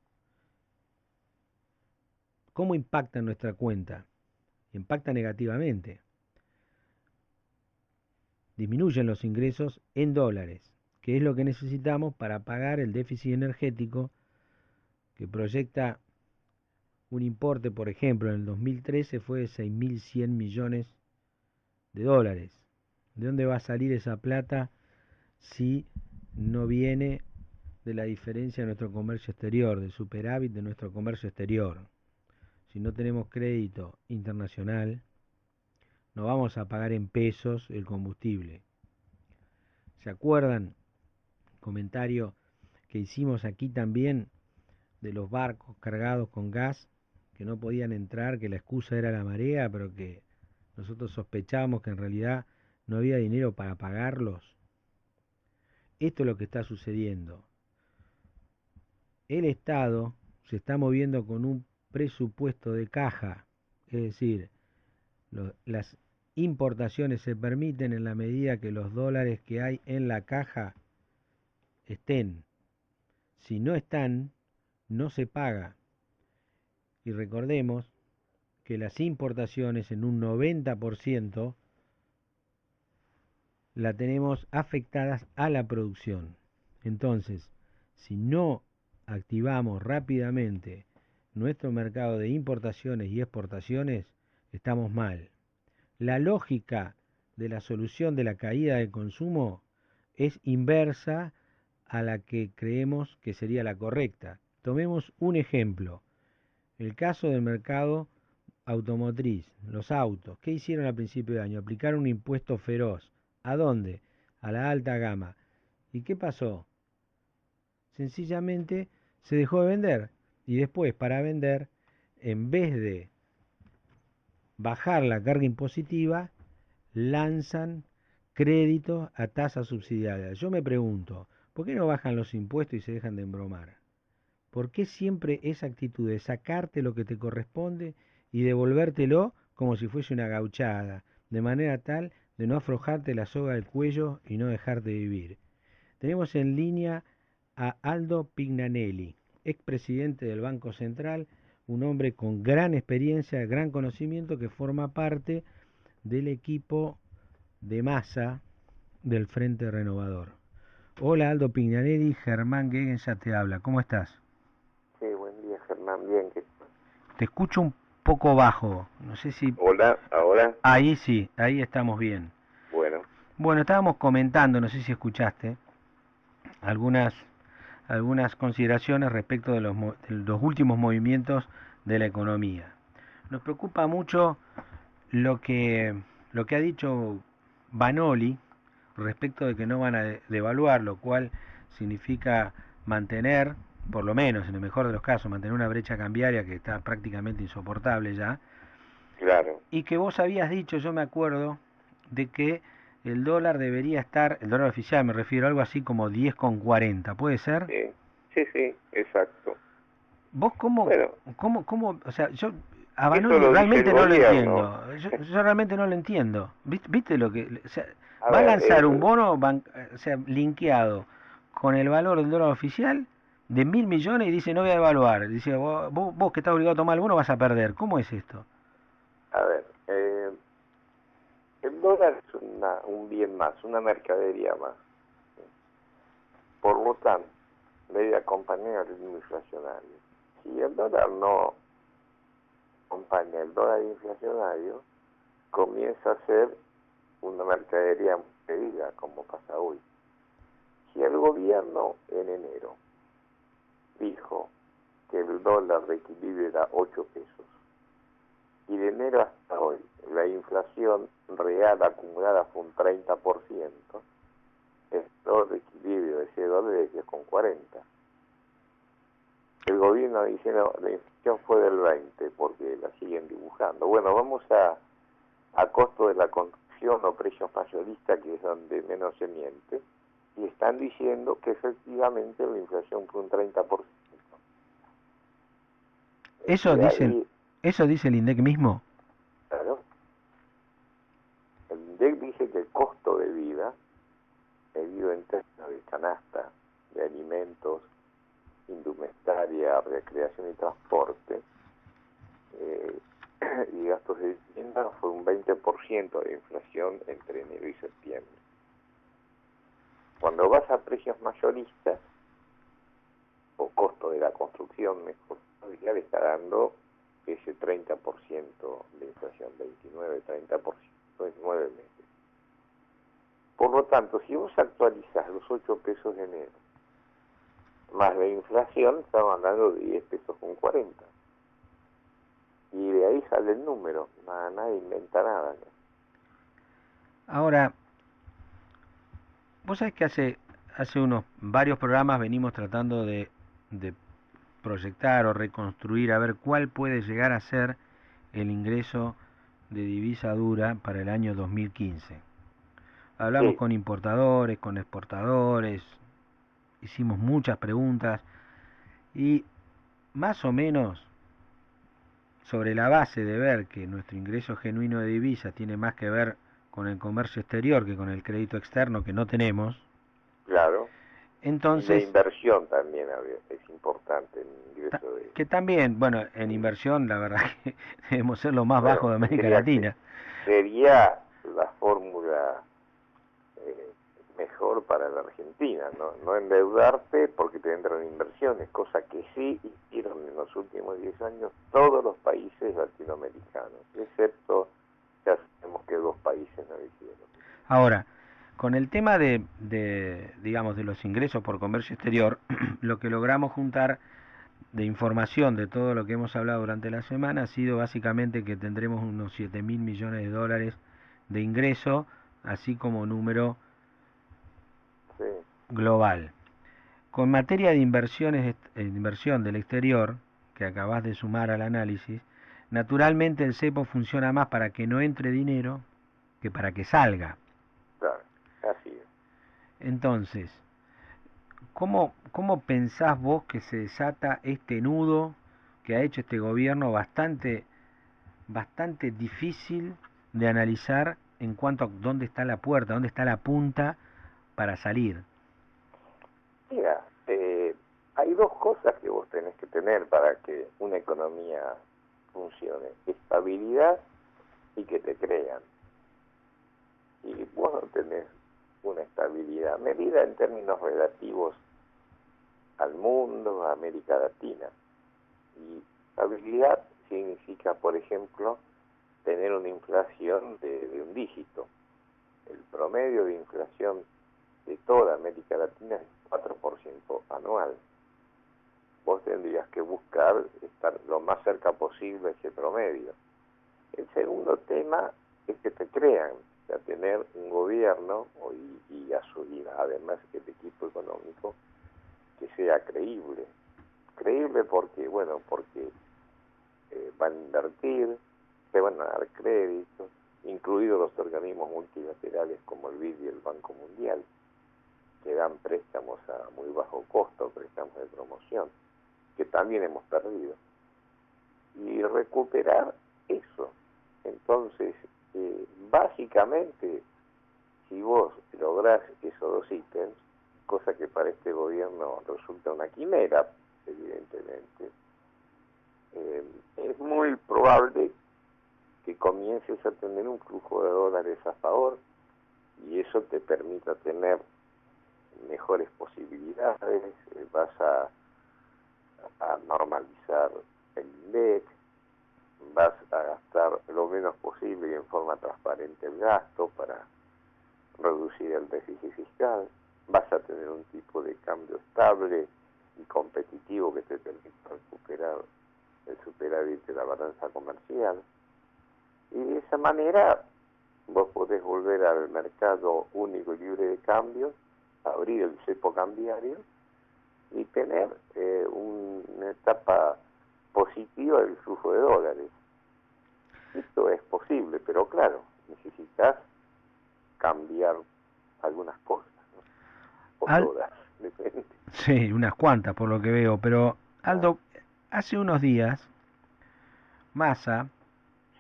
F: ¿Cómo impacta en nuestra cuenta? Impacta negativamente. Disminuyen los ingresos en dólares, que es lo que necesitamos para pagar el déficit energético que proyecta un importe, por ejemplo, en el 2013 fue de 6.100 millones de dólares. ¿De dónde va a salir esa plata si no viene de la diferencia de nuestro comercio exterior, del superávit de nuestro comercio exterior? Si no tenemos crédito internacional, no vamos a pagar en pesos el combustible. ¿Se acuerdan? Comentario que hicimos aquí también de los barcos cargados con gas que no podían entrar, que la excusa era la marea, pero que nosotros sospechábamos que en realidad no había dinero para pagarlos. Esto es lo que está sucediendo. El Estado se está moviendo con un presupuesto de caja, es decir, las importaciones se permiten en la medida que los dólares que hay en la caja estén. Si no están, no se paga. Y recordemos que las importaciones en un 90% la tenemos afectadas a la producción. Entonces, si no activamos rápidamente nuestro mercado de importaciones y exportaciones, estamos mal. La lógica de la solución de la caída del consumo es inversa a la que creemos que sería la correcta. Tomemos un ejemplo. El caso del mercado automotriz, los autos. ¿Qué hicieron a principio de año? Aplicaron un impuesto feroz. ¿A dónde? A la alta gama. ¿Y qué pasó? Sencillamente se dejó de vender. Y después, para vender, en vez de bajar la carga impositiva, lanzan créditos a tasas subsidiarias. Yo me pregunto, ¿por qué no bajan los impuestos y se dejan de embromar? ¿Por qué siempre esa actitud de sacarte lo que te corresponde y devolvértelo como si fuese una gauchada, de manera tal de no aflojarte la soga del cuello y no dejarte vivir? Tenemos en línea a Aldo Pignanelli, expresidente del Banco Central, un hombre con gran experiencia, gran conocimiento, que forma parte del equipo de masa del Frente Renovador. Hola Aldo Pignanelli, Germán Guegen ya te habla, ¿cómo estás?
M: Sí, buen día Germán, bien.
F: Te escucho un poco bajo, no sé si...
M: Hola, ¿ahora?
F: Ahí sí, ahí estamos bien. Bueno, estábamos comentando, no sé si escuchaste, algunas consideraciones respecto de los últimos movimientos de la economía. Nos preocupa mucho lo que ha dicho Vanoli respecto de que no van a devaluar, lo cual significa mantener, por lo menos en el mejor de los casos, mantener una brecha cambiaria que está prácticamente insoportable ya.
M: Claro.
F: Y que vos habías dicho, yo me acuerdo, de que el dólar debería estar, el dólar oficial me refiero, algo así como 10,40, ¿puede ser?
M: Sí, exacto.
F: ¿Vos cómo, o sea, yo a
M: Eso
F: Vanoli
M: lo
F: realmente
M: dice el
F: no lo
M: gobierno.
F: entiendo, yo realmente no lo entiendo, ¿viste lo que, o sea, va a lanzar un bono, o sea, linkeado con el valor del dólar oficial de 1.000 millones y dice no voy a devaluar, dice vos que estás obligado a tomar el bono vas a perder, ¿cómo es esto?
M: A ver, el dólar es un bien más, una mercadería más. Por lo tanto, debe acompañar el ritmo inflacionario. Si el dólar no acompaña el dólar inflacionario, comienza a ser una mercadería pedida, como pasa hoy. Si el gobierno en enero dijo que el dólar de equilibrio era 8 pesos, y de enero hasta hoy la inflación real acumulada fue un 30%, el dólar de equilibrio de ese dólar es 10,40. El gobierno dice no, la inflación fue del 20 porque la siguen dibujando. Bueno, vamos a costo de la construcción o precios mayoristas, que es donde menos se miente, y están diciendo que efectivamente la inflación fue un 30%.
F: ¿Eso dice el INDEC mismo?
M: Claro. El INDEC dice que el costo de vida, medido en términos de canasta, de alimentos, indumentaria, recreación y transporte, y gastos de vivienda, fue un 20% de inflación entre enero y septiembre. Cuando vas a precios mayoristas, o costo de la construcción, mejor, ya le está dando ese 30% de inflación, 29-30% en 9 meses. Por lo tanto, si vos actualizás los 8 pesos de enero, más la inflación, estamos hablando de 10 pesos con 40. Y de ahí sale el número, nadie inventa nada, ¿no?
F: Ahora, vos sabés que hace varios programas venimos tratando de proyectar o reconstruir a ver cuál puede llegar a ser el ingreso de divisa dura para el año 2015. Hablamos con importadores, con exportadores, hicimos muchas preguntas y más o menos sobre la base de ver que nuestro ingreso genuino de divisas tiene más que ver con el comercio exterior que con el crédito externo que no tenemos.
M: Claro.
F: Entonces,
M: y la inversión también es importante en el ingreso de...
F: Que también, bueno, en inversión la verdad que debemos ser lo más bajo de América Latina.
M: Sería la fórmula mejor para la Argentina, no endeudarte porque te entran inversiones, cosa que sí hicieron en los últimos 10 años todos los países latinoamericanos, excepto ya sabemos que 2 países no lo hicieron.
F: Ahora, con el tema de los ingresos por comercio exterior, lo que logramos juntar de información de todo lo que hemos hablado durante la semana ha sido básicamente que tendremos unos 7.000 millones de dólares de ingreso, así como número global. Con materia de inversión del exterior, que acabas de sumar al análisis, naturalmente el cepo funciona más para que no entre dinero que para que salga.
M: Claro, así es.
F: Entonces, ¿cómo pensás vos que se desata este nudo que ha hecho este gobierno bastante difícil de analizar en cuanto a dónde está la puerta, dónde está la punta para salir?
M: Mira, hay dos cosas que vos tenés que tener para que una economía funcione: estabilidad y que te crean. Y vos no tenés una estabilidad medida en términos relativos al mundo, a América Latina. Y estabilidad significa, por ejemplo, tener una inflación de un dígito. El promedio de inflación de toda América Latina es 4% anual. Vos tendrías que buscar estar lo más cerca posible a ese promedio. El segundo tema es que te crean, o sea, tener un gobierno y además el equipo económico que sea creíble. Creíble porque, bueno, porque van a invertir, te van a dar créditos, incluidos los organismos multilaterales como el BID y el Banco Mundial, que dan préstamos a muy bajo costo, préstamos de promoción, que también hemos perdido. Y recuperar eso. Entonces, básicamente, si vos lográs esos dos ítems, cosa que para este gobierno resulta una quimera, evidentemente, es muy probable que comiences a tener un flujo de dólares a favor y eso te permita tener mejores posibilidades, vas a normalizar el INDEC, vas a gastar lo menos posible y en forma transparente el gasto para reducir el déficit fiscal, vas a tener un tipo de cambio estable y competitivo que te permita recuperar el superávit de la balanza comercial, y de esa manera vos podés volver al mercado único y libre de cambio, abrir el cepo cambiario y tener una etapa positiva del flujo de dólares. Esto es posible, pero claro, necesitas cambiar algunas cosas, ¿no? O todas, depende.
F: Sí, unas cuantas por lo que veo, pero Aldo, hace unos días Massa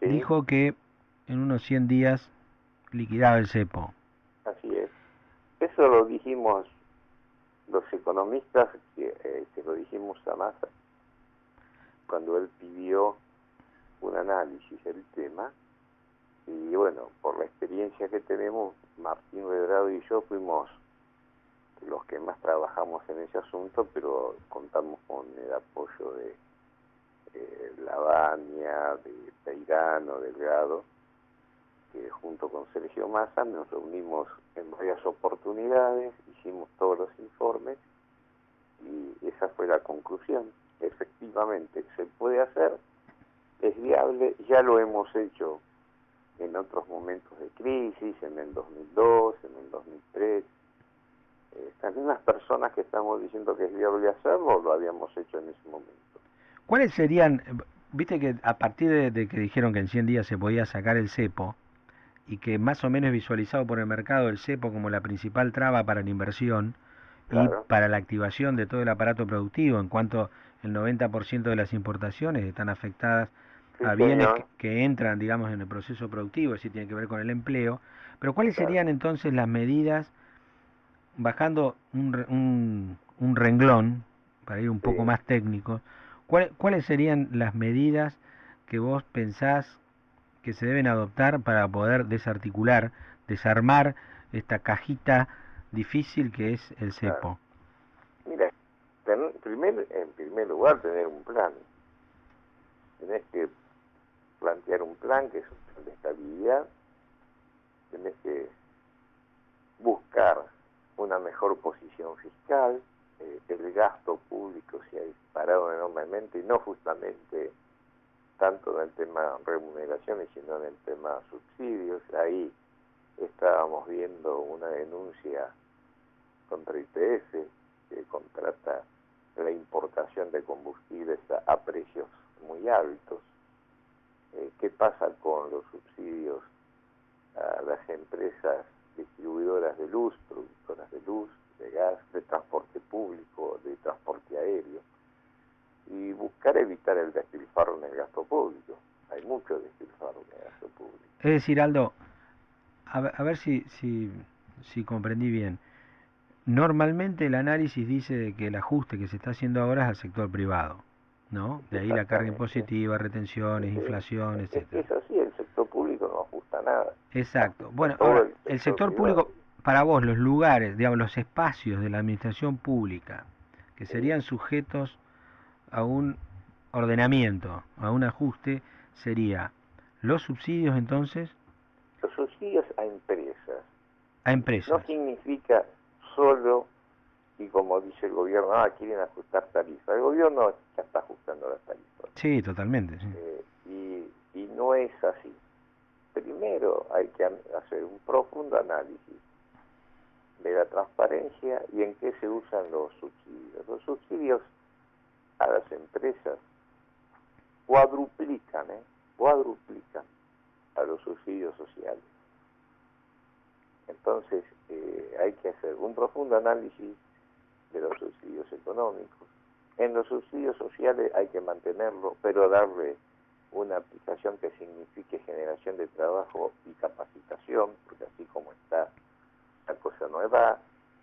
F: dijo que en unos 100 días liquidaba el cepo.
M: Así es. Eso lo dijimos los economistas, que lo dijimos a Massa cuando él pidió un análisis del tema, y bueno, por la experiencia que tenemos, Martín Redrado y yo fuimos los que más trabajamos en ese asunto, pero contamos con el apoyo de Lavagna, de Peirano, Delgado, que junto con Sergio Massa nos reunimos en varias oportunidades, hicimos todos los informes y esa fue la conclusión. Efectivamente, se puede hacer, es viable, ya lo hemos hecho en otros momentos de crisis, en el 2002, en el 2003. Las mismas personas que estamos diciendo que es viable hacerlo, lo habíamos hecho en ese momento.
F: ¿Cuáles serían, viste que a partir de que dijeron que en 100 días se podía sacar el cepo, y que más o menos visualizado por el mercado el cepo como la principal traba para la inversión y para la activación de todo el aparato productivo, en cuanto el 90% de las importaciones están afectadas a bienes que entran, digamos, en el proceso productivo, es decir, tiene que ver con el empleo, pero ¿cuáles serían entonces las medidas, bajando un renglón, para ir un poco más técnico, cuáles serían las medidas que vos pensás que se deben adoptar para poder desarticular, desarmar esta cajita difícil que es el cepo?
M: Mira, en primer lugar, tener un plan. Tenés que plantear un plan que es un plan de estabilidad, tenés que buscar una mejor posición fiscal, el gasto público se ha disparado enormemente, y no justamente tanto en el tema remuneraciones, sino en el tema subsidios. Ahí estábamos viendo una denuncia contra IPF, que contrata la importación de combustibles a precios muy altos. ¿Qué pasa con los subsidios a las empresas distribuidoras de luz, productoras de luz, de gas, de transporte público, de transporte aéreo, y buscar evitar el despilfarro en el gasto público. Hay mucho despilfarro en el gasto público.
F: Es decir, Aldo, a ver si comprendí bien. Normalmente el análisis dice de que el ajuste que se está haciendo ahora es al sector privado, ¿no? De ahí la carga impositiva, retenciones, inflación, etcétera.
M: Es así, el sector público no ajusta nada.
F: Exacto. Bueno,
M: Todo
F: ahora, el sector público, para vos, los lugares, digamos, los espacios de la administración pública que serían sujetos a un ordenamiento, a un ajuste, sería los subsidios entonces.
M: Los subsidios a empresas.
F: A empresas.
M: No significa solo, y como dice el gobierno, quieren ajustar tarifas. El gobierno ya está ajustando las tarifas.
F: Sí, totalmente. Sí.
M: Y no es así. Primero hay que hacer un profundo análisis de la transparencia y en qué se usan los subsidios. Los subsidios a las empresas cuadruplican a los subsidios sociales. Entonces hay que hacer un profundo análisis de los subsidios económicos. En los subsidios sociales hay que mantenerlo, pero darle una aplicación que signifique generación de trabajo y capacitación, porque así como está la cosa no va.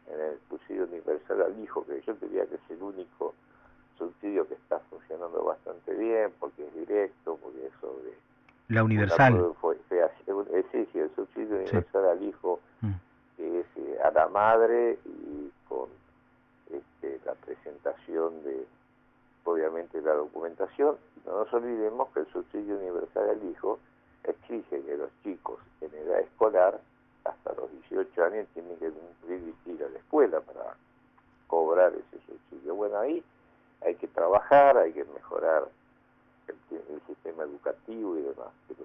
M: En el subsidio universal al hijo, que yo diría que es el único subsidio que está funcionando bastante bien, porque es directo, porque es sobre...
F: La universal.
M: Sí, el subsidio universal al hijo, que es a la madre, y con la presentación de, obviamente, la documentación. No nos olvidemos que el subsidio universal al hijo exige que los chicos en edad escolar, hasta los 18 años, tienen que cumplir y ir a la escuela para cobrar ese subsidio. Bueno, ahí hay que trabajar, hay que mejorar el sistema educativo y demás, pero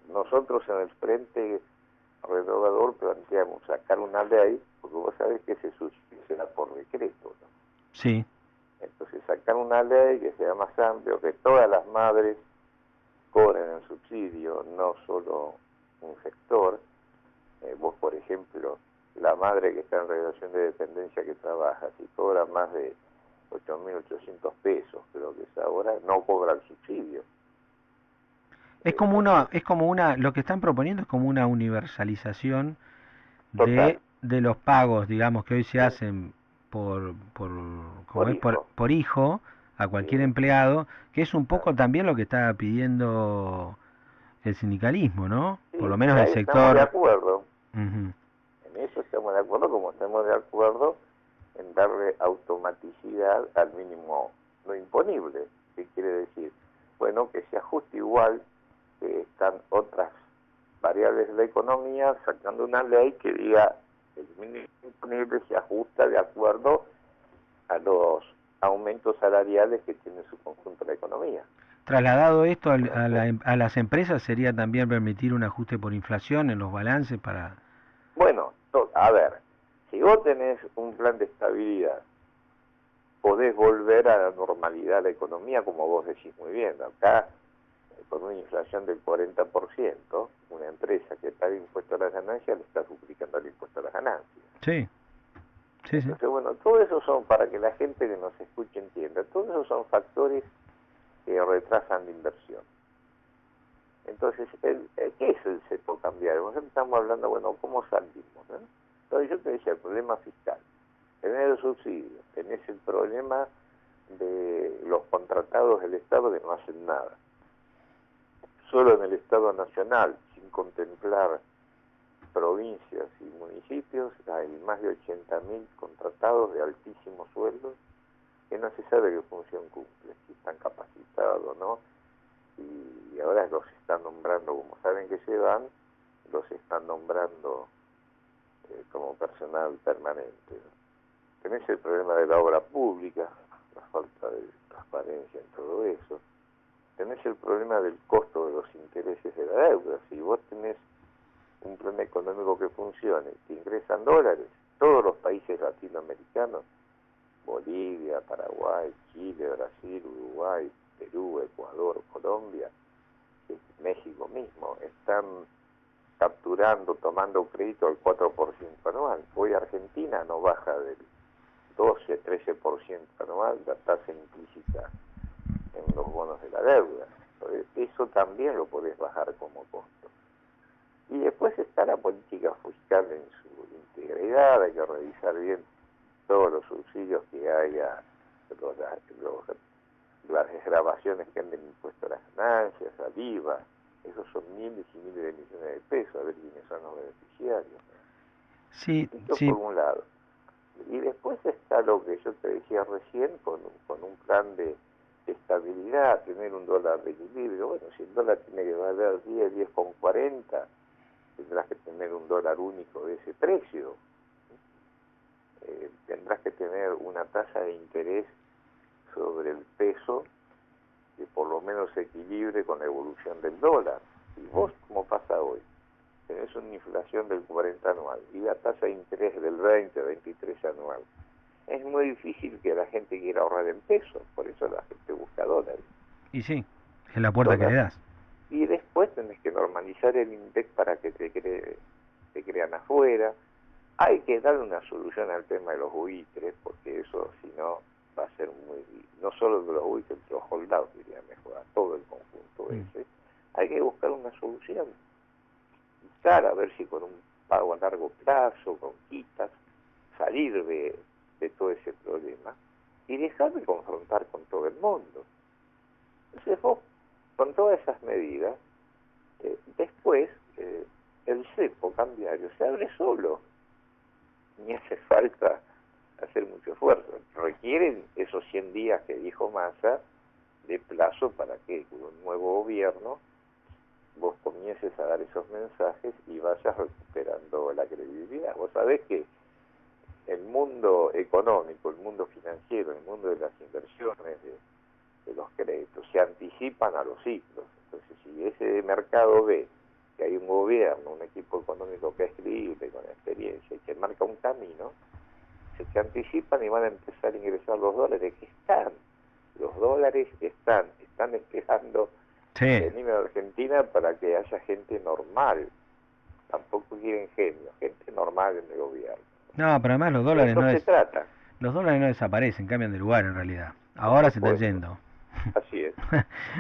M: nosotros en el Frente Renovador planteamos sacar una ley, porque vos sabés que ese subsidio se da por decreto, ¿no?
F: Sí.
M: Entonces sacar una ley que sea más amplio, que todas las madres cobren el subsidio, no solo un sector. Vos, por ejemplo, la madre que está en relación de dependencia que trabaja, si cobra más de 8.800 pesos, creo que es ahora, no cobra el subsidio.
F: Es como una, lo que están proponiendo es como una universalización de los pagos, digamos, que hoy se hacen por hijo a cualquier empleado, que es un poco también lo que está pidiendo el sindicalismo, ¿no?
M: Sí,
F: por lo menos el sector.
M: Estamos de acuerdo. En eso estamos de acuerdo, como estamos de acuerdo en darle automaticidad al mínimo no imponible. ¿Qué quiere decir? Bueno, que se ajuste igual que están otras variables de la economía, sacando una ley que diga el mínimo imponible se ajusta de acuerdo a los aumentos salariales que tiene su conjunto la economía.
F: Trasladado esto a las empresas, ¿sería también permitir un ajuste por inflación en los balances para...?
M: Bueno, a ver, si vos tenés un plan de estabilidad, podés volver a la normalidad de la economía, como vos decís muy bien. Acá, con una inflación del 40%, una empresa que paga impuesto a las ganancias le está duplicando el impuesto a las ganancias.
F: Sí. Sí, sí.
M: Entonces, bueno, todo eso son, para que la gente que nos escuche entienda, todos esos son factores que retrasan la inversión. Entonces, ¿qué es el cepo cambiario? Nosotros estamos hablando, bueno, ¿cómo salimos? ¿No? Entonces yo te decía, el problema fiscal, tenés el subsidio, tenés el problema de los contratados del Estado que no hacen nada. Solo en el Estado Nacional, sin contemplar provincias y municipios, hay más de 80.000 contratados de altísimos sueldos que no se sabe qué función cumple, si están capacitados o no, y ahora los están nombrando, como saben que se van, los están nombrando como personal permanente, ¿no? Tenés el problema de la obra pública, la falta de transparencia en todo eso. Tenés el problema del costo de los intereses de la deuda. Si vos tenés un plan económico que funcione, que ingresan dólares, todos los países latinoamericanos, Bolivia, Paraguay, Chile, Brasil, Uruguay, Perú, Ecuador, Colombia, México mismo, están capturando, tomando crédito al 4% anual. Hoy Argentina no baja del 12-13% anual la tasa implícita en los bonos de la deuda. Eso también lo podés bajar como costo. Y después está la política fiscal en su integridad. Hay que revisar bien todos los subsidios que haya, las desgravaciones que han del impuesto a las ganancias, al IVA. Esos son miles y miles de millones de pesos, a ver quiénes son los beneficiarios.
F: Sí,
M: Esto
F: sí.
M: por un lado. Y después está lo que yo te decía recién, con un plan de estabilidad, tener un dólar de equilibrio. Bueno, si el dólar tiene que valer 10,40, tendrás que tener un dólar único de ese precio. Tendrás que tener una tasa de interés sobre el peso que por lo menos se equilibre con la evolución del dólar. Y vos, como pasa hoy, tenés una inflación del 40 anual y la tasa de interés del 20-23 anual. Es muy difícil que la gente quiera ahorrar en pesos, por eso la gente busca dólares.
F: Y sí, es la puerta que le das.
M: Y después tenés que normalizar el INDEC para que te crean afuera. Hay que darle una solución al tema de los buitres, porque eso, si no, va a ser no solo de los buitres, de los holdados, diría mejor, a todo el conjunto ese. Hay que buscar una solución. A ver si con un pago a largo plazo, con quitas, salir de todo ese problema y dejar de confrontar con todo el mundo. Entonces vos, con todas esas medidas, después el cepo cambiario se abre solo. Ni hace falta hacer mucho esfuerzo. Requieren esos 100 días que dijo Massa de plazo para que con un nuevo gobierno vos comiences a dar esos mensajes y vayas recuperando la credibilidad. Vos sabés que el mundo económico, el mundo financiero, el mundo de las inversiones, de los créditos, se anticipan a los ciclos. Entonces, si ese mercado ve que hay un gobierno, un equipo económico que es libre, con experiencia, y que marca un camino, se anticipan y van a empezar a ingresar los dólares que están. Los dólares están esperando venir a Argentina para que haya gente normal. Tampoco quieren genios, gente normal en el gobierno.
F: No, pero además los dólares
M: trata.
F: Los dólares no desaparecen, cambian de lugar en realidad. Ahora se están yendo.
M: Así es.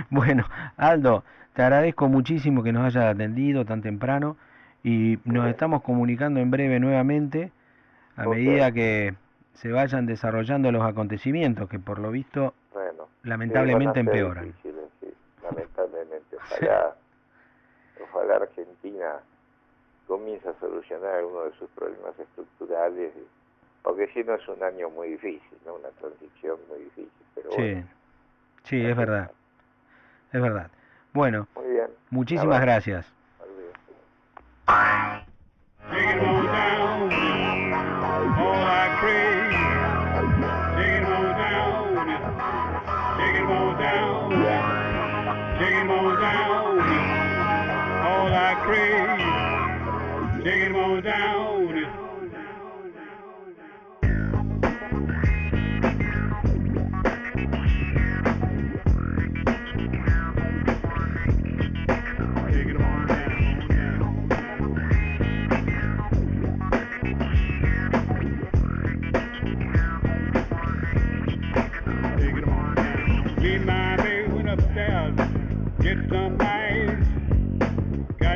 F: Bueno, Aldo, te agradezco muchísimo que nos hayas atendido tan temprano y nos estamos comunicando en breve nuevamente a medida que se vayan desarrollando los acontecimientos que por lo visto lamentablemente empeoran.
M: Difíciles, sí, lamentablemente. Ojalá Argentina comience a solucionar algunos de sus problemas estructurales, porque si no es un año muy difícil, ¿no? Una transición muy difícil. Pero bueno,
F: sí, es verdad. Es verdad. Bueno,
M: muy bien.
F: Muchísimas gracias.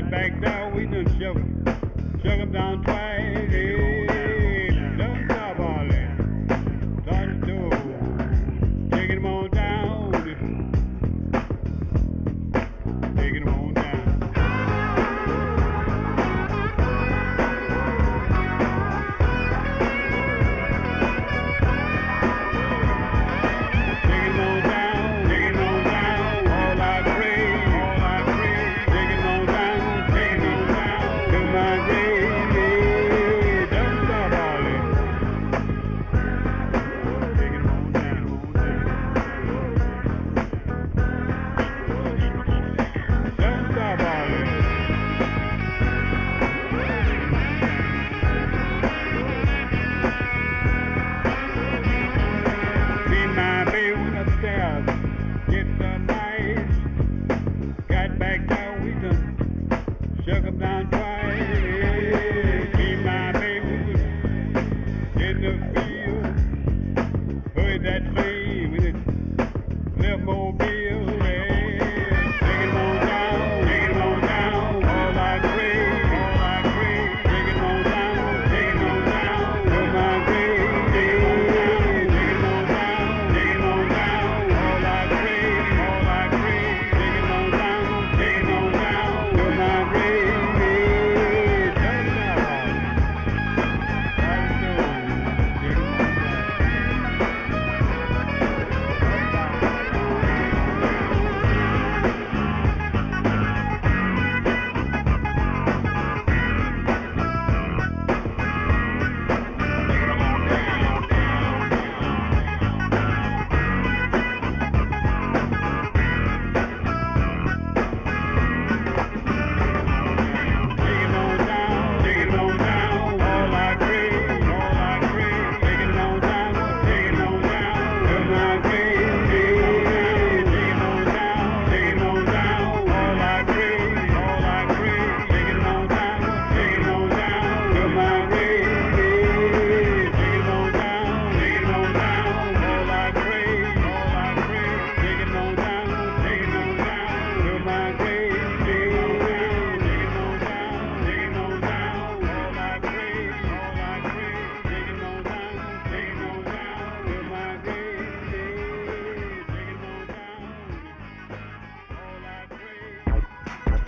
N: Back down, we done shook 'em down twice. Don't stop all that. Start the door, taking 'em on down. Taking 'em on down. Taking 'em on down, taking 'em on down. All I pray,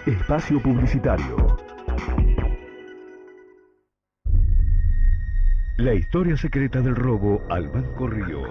H: Espacio publicitario. La historia secreta del robo al Banco Río.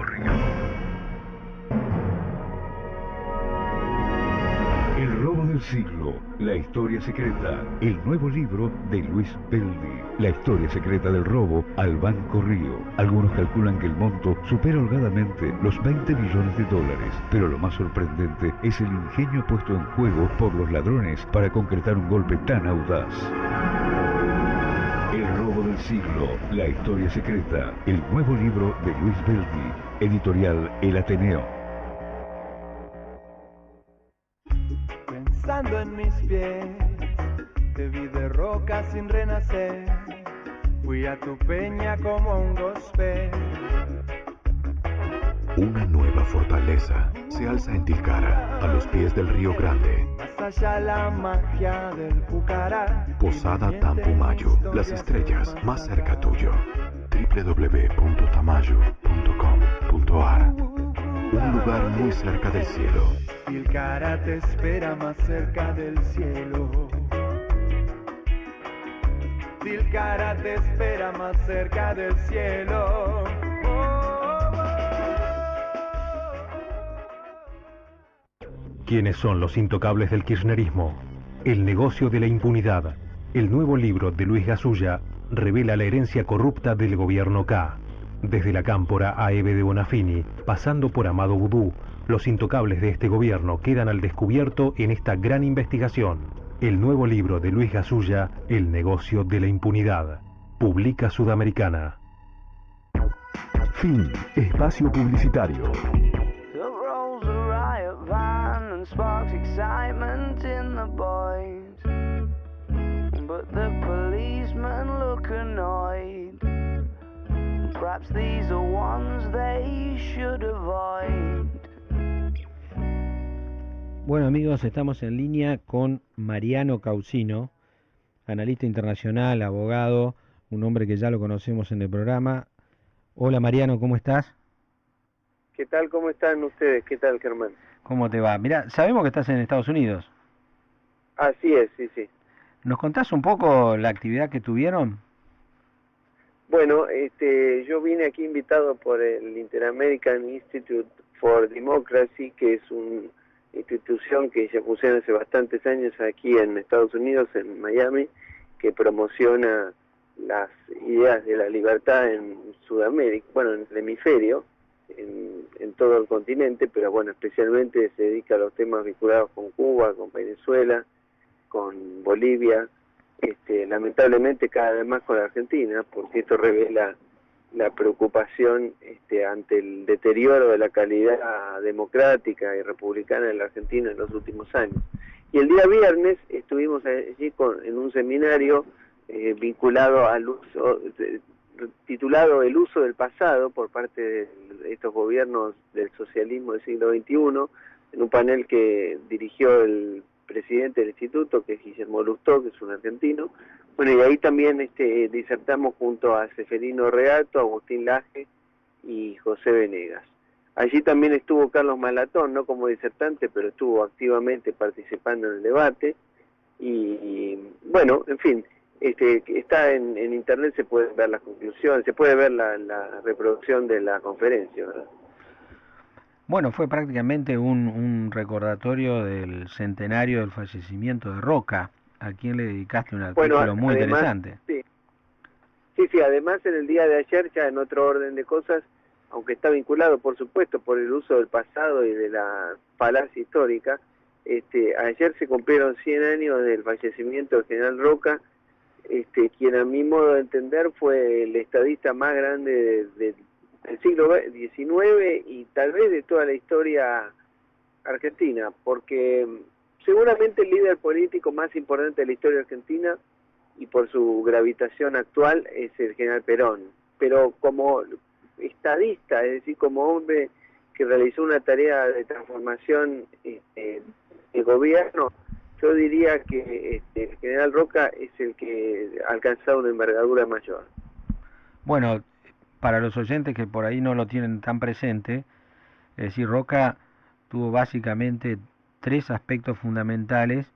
H: El robo del siglo, la historia secreta, el nuevo libro de Luis Beldi. La historia secreta del robo al Banco Río. Algunos calculan que el monto supera holgadamente los 20 millones de dólares, pero lo más sorprendente es el ingenio puesto en juego por los ladrones para concretar un golpe tan audaz. El robo del siglo, la historia secreta, el nuevo libro de Luis Beldi, editorial El Ateneo.
O: Pensando en mis pies, te vi de roca sin renacer, fui a tu peña como un gospel.
P: Una nueva fortaleza se alza en Tilcara, a los pies del Río Grande.
O: Más allá la magia del Pucará.
P: Posada Tampumayo, las estrellas más cerca tuyo. www.tamayo.com.ar. Un lugar muy cerca del cielo.
O: Tilcara te espera más cerca del cielo. Tilcara te espera más cerca del cielo.
Q: ¿Quiénes son los intocables del kirchnerismo? El negocio de la impunidad. El nuevo libro de Luis Gasulla revela la herencia corrupta del gobierno K. Desde la Cámpora a Eve de Bonafini, pasando por Amado Vudú, los intocables de este gobierno quedan al descubierto en esta gran investigación. El nuevo libro de Luis Gasulla, El negocio de la impunidad. Publica Sudamericana.
H: Fin. Espacio publicitario.
R: Sparks excitement in the boys, but the policemen look annoyed. Perhaps these are ones they should avoid.
F: Bueno amigos, estamos en línea con Mariano Causino, analista internacional, abogado, un hombre que ya lo conocemos en el programa. Hola Mariano, ¿cómo estás?
S: ¿Qué tal? ¿Cómo están ustedes? ¿Qué tal, Germán?
F: ¿Cómo te va? Mira, sabemos que estás en Estados Unidos.
S: Así es, sí, sí.
F: ¿Nos contás un poco la actividad que tuvieron?
S: Bueno, yo vine aquí invitado por el Inter-American Institute for Democracy, que es una institución que ya funciona hace bastantes años aquí en Estados Unidos, en Miami, que promociona las ideas de la libertad en Sudamérica, bueno, en el hemisferio, en todo el continente, pero bueno, especialmente se dedica a los temas vinculados con Cuba, con Venezuela, con Bolivia, lamentablemente cada vez más con la Argentina, porque esto revela la preocupación ante el deterioro de la calidad democrática y republicana de la Argentina en los últimos años. Y el día viernes estuvimos allí en un seminario vinculado al uso, titulado El uso del pasado por parte de estos gobiernos del socialismo del siglo XXI, en un panel que dirigió el presidente del instituto, que es Guillermo Lustó, que es un argentino. Bueno, y ahí también disertamos junto a Seferino Reato, Agustín Laje y José Venegas. Allí también estuvo Carlos Malatón, no como disertante, pero estuvo activamente participando en el debate. Y bueno, en fin, está en internet, se pueden ver las conclusiones, se puede ver la reproducción de la conferencia, ¿verdad?
F: Bueno, fue prácticamente un recordatorio del centenario del fallecimiento de Roca, a quien le dedicaste un artículo muy interesante.
S: Sí, además en el día de ayer, ya en otro orden de cosas, aunque está vinculado por supuesto por el uso del pasado y de la falacia histórica, ayer se cumplieron 100 años del fallecimiento del general Roca, quien a mi modo de entender fue el estadista más grande del siglo XIX y tal vez de toda la historia argentina, porque seguramente el líder político más importante de la historia argentina y por su gravitación actual es el general Perón, pero como estadista, es decir, como hombre que realizó una tarea de transformación del gobierno, yo diría que el general Roca es el que ha alcanzado una envergadura mayor.
F: Bueno, para los oyentes que por ahí no lo tienen tan presente, es decir, Roca tuvo básicamente tres aspectos fundamentales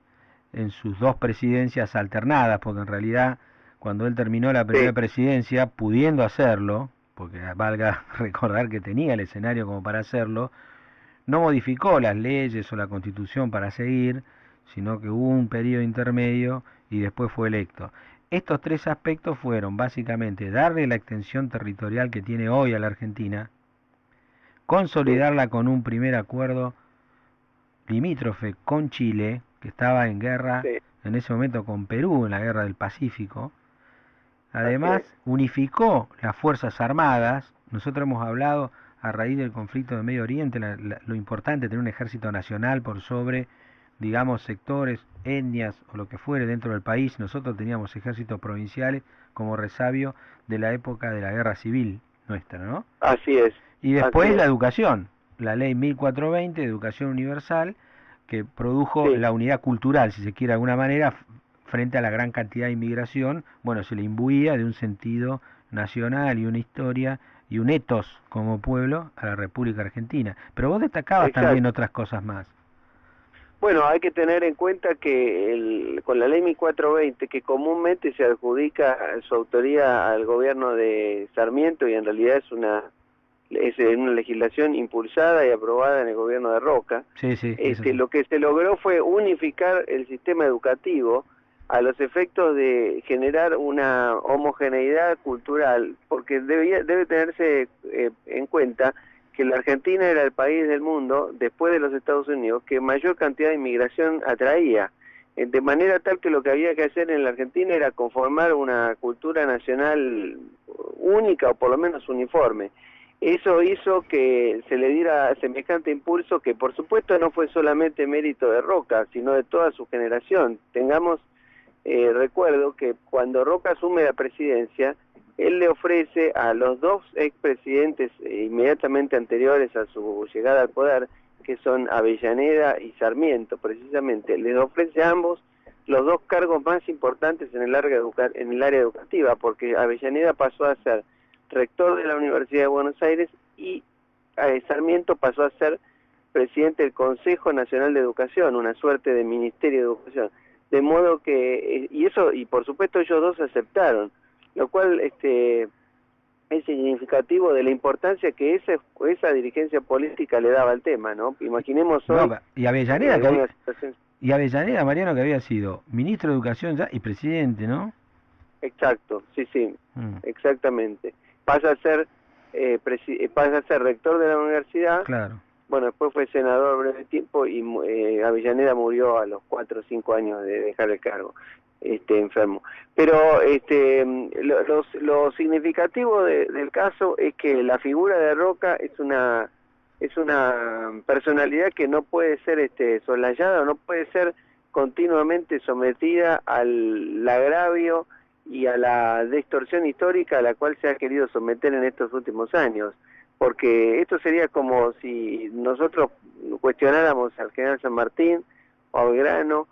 F: en sus 2 presidencias alternadas, porque en realidad cuando él terminó la primera presidencia, pudiendo hacerlo, porque valga recordar que tenía el escenario como para hacerlo, no modificó las leyes o la Constitución para seguir, sino que hubo un periodo intermedio y después fue electo. Estos 3 aspectos fueron básicamente darle la extensión territorial que tiene hoy a la Argentina, consolidarla con un primer acuerdo limítrofe con Chile, que estaba en guerra en ese momento con Perú, en la guerra del Pacífico. Además, unificó las Fuerzas Armadas. Nosotros hemos hablado, a raíz del conflicto de Medio Oriente, lo importante de tener un ejército nacional por sobre, digamos, sectores, etnias o lo que fuere dentro del país. Nosotros teníamos ejércitos provinciales como resabio de la época de la guerra civil nuestra, ¿no?
S: Así es.
F: Y después la educación, la ley 1420 de educación universal, que produjo la unidad cultural, si se quiere de alguna manera, frente a la gran cantidad de inmigración. Bueno, se le imbuía de un sentido nacional y una historia y un ethos como pueblo a la República Argentina. Pero vos destacabas también otras cosas más.
S: Bueno, hay que tener en cuenta que con la ley 1420, que comúnmente se adjudica su autoría al gobierno de Sarmiento, y en realidad es una legislación impulsada y aprobada en el gobierno de Roca, lo que se logró fue unificar el sistema educativo a los efectos de generar una homogeneidad cultural, porque debe tenerse en cuenta que la Argentina era el país del mundo, después de los Estados Unidos, que mayor cantidad de inmigración atraía, de manera tal que lo que había que hacer en la Argentina era conformar una cultura nacional única, o por lo menos uniforme. Eso hizo que se le diera semejante impulso, que por supuesto no fue solamente mérito de Roca, sino de toda su generación. Recuerdo que cuando Roca asume la presidencia, él le ofrece a los 2 expresidentes inmediatamente anteriores a su llegada al poder, que son Avellaneda y Sarmiento precisamente, les ofrece a ambos los 2 cargos más importantes en el área educativa, porque Avellaneda pasó a ser rector de la Universidad de Buenos Aires y Sarmiento pasó a ser presidente del Consejo Nacional de Educación, una suerte de Ministerio de Educación. De modo que, y por supuesto ellos 2 aceptaron, lo cual es significativo de la importancia que esa dirigencia política le daba al tema, ¿no? Imaginemos hoy...
F: y Avellaneda, Mariano, que había sido ministro de Educación ya y presidente, ¿no?
S: Exacto, sí, exactamente. Pasa a ser rector de la universidad.
F: Claro.
S: Bueno, después fue senador breve tiempo y Avellaneda murió a los 4 o 5 años de dejar el cargo, enfermo. Pero lo significativo del caso es que la figura de Roca es una personalidad que no puede ser soslayada, o no puede ser continuamente sometida al agravio y a la distorsión histórica a la cual se ha querido someter en estos últimos años, porque esto sería como si nosotros cuestionáramos al general San Martín o a Belgrano.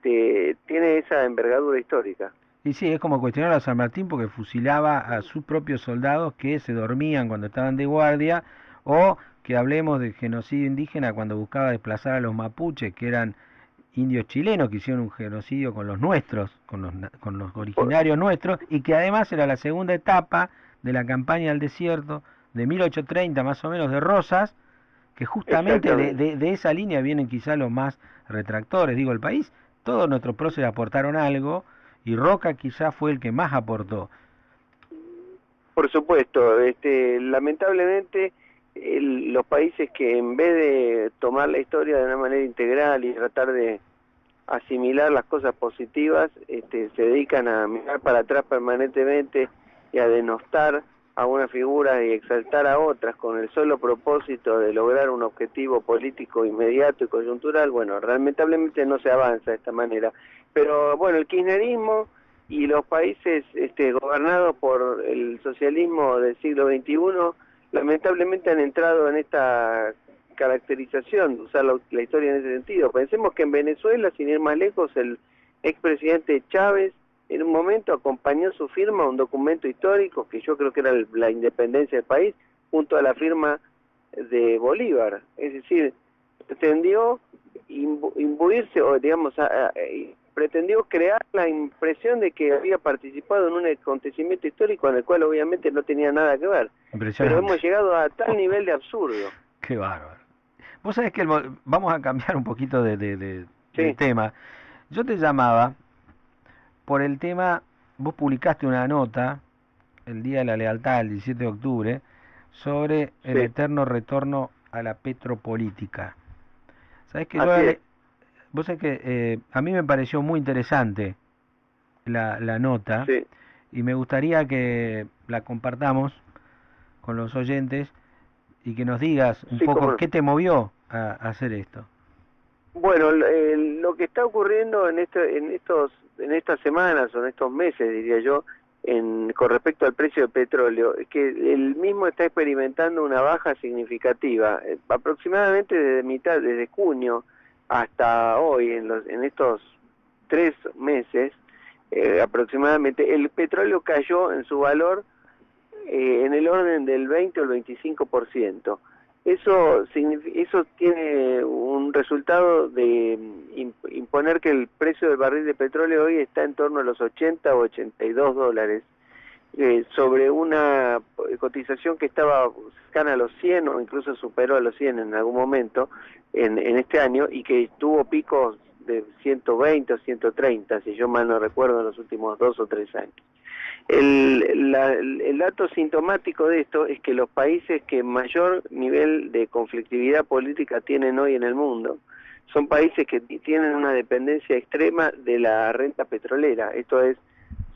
S: Tiene esa envergadura histórica.
F: Y sí, es como cuestionar a San Martín porque fusilaba a sus propios soldados que se dormían cuando estaban de guardia, o que hablemos del genocidio indígena cuando buscaba desplazar a los mapuches, que eran indios chilenos que hicieron un genocidio con los nuestros, con los originarios nuestros, y que además era la segunda etapa de la campaña del desierto de 1830 más o menos de Rosas, que justamente de esa línea vienen quizá los más retractores. Digo, el país, todos nuestros próceres aportaron algo, y Roca quizá fue el que más aportó.
S: Por supuesto, lamentablemente los países que en vez de tomar la historia de una manera integral y tratar de asimilar las cosas positivas, se dedican a mirar para atrás permanentemente y a denostar a una figura y exaltar a otras con el solo propósito de lograr un objetivo político inmediato y coyuntural. Bueno, lamentablemente no se avanza de esta manera. Pero bueno, el kirchnerismo y los países gobernados por el socialismo del siglo XXI lamentablemente han entrado en esta caracterización, usar la historia en ese sentido. Pensemos que en Venezuela, sin ir más lejos, el expresidente Chávez en un momento acompañó su firma a un documento histórico que yo creo que era la independencia del país, junto a la firma de Bolívar. Es decir, pretendió imbuirse, o digamos, pretendió crear la impresión de que había participado en un acontecimiento histórico en el cual obviamente no tenía nada que ver. Pero hemos llegado a tal nivel de absurdo.
F: Qué bárbaro. Vos sabés que vamos a cambiar un poquito de tema. Yo te llamaba por el tema, vos publicaste una nota el Día de la Lealtad, el 17 de octubre, sobre el eterno retorno a la petropolítica. ¿Sabés que vos sabés que a mí me pareció muy interesante la nota y me gustaría que la compartamos con los oyentes y que nos digas un poco qué te movió a hacer esto?
S: Bueno, lo que está ocurriendo en estas semanas o en estos meses, diría yo, con respecto al precio del petróleo, es que el mismo está experimentando una baja significativa, aproximadamente desde junio hasta hoy, en estos 3 meses, aproximadamente, el petróleo cayó en su valor en el orden del 20 o el 25%. Eso tiene un resultado de imponer que el precio del barril de petróleo hoy está en torno a los 80 o 82 dólares, sobre una cotización que estaba cercana a los 100 o incluso superó a los 100 en algún momento en este año, y que tuvo picos de 120 o 130, si yo mal no recuerdo, en los últimos 2 o 3 años. El dato sintomático de esto es que los países que mayor nivel de conflictividad política tienen hoy en el mundo son países que tienen una dependencia extrema de la renta petrolera. Esto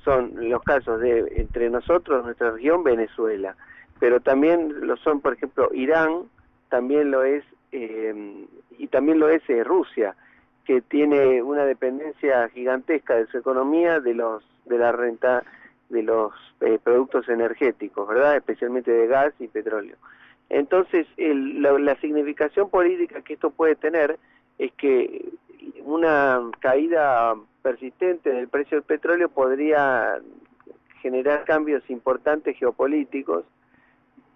S: son los casos de, entre nosotros, nuestra región, Venezuela, pero también lo son, por ejemplo, Irán, también lo es, y también lo es Rusia, que tiene una dependencia gigantesca de su economía de la renta de los productos energéticos, ¿verdad? Especialmente de gas y petróleo. Entonces, la significación política que esto puede tener es que una caída persistente del precio del petróleo podría generar cambios importantes geopolíticos,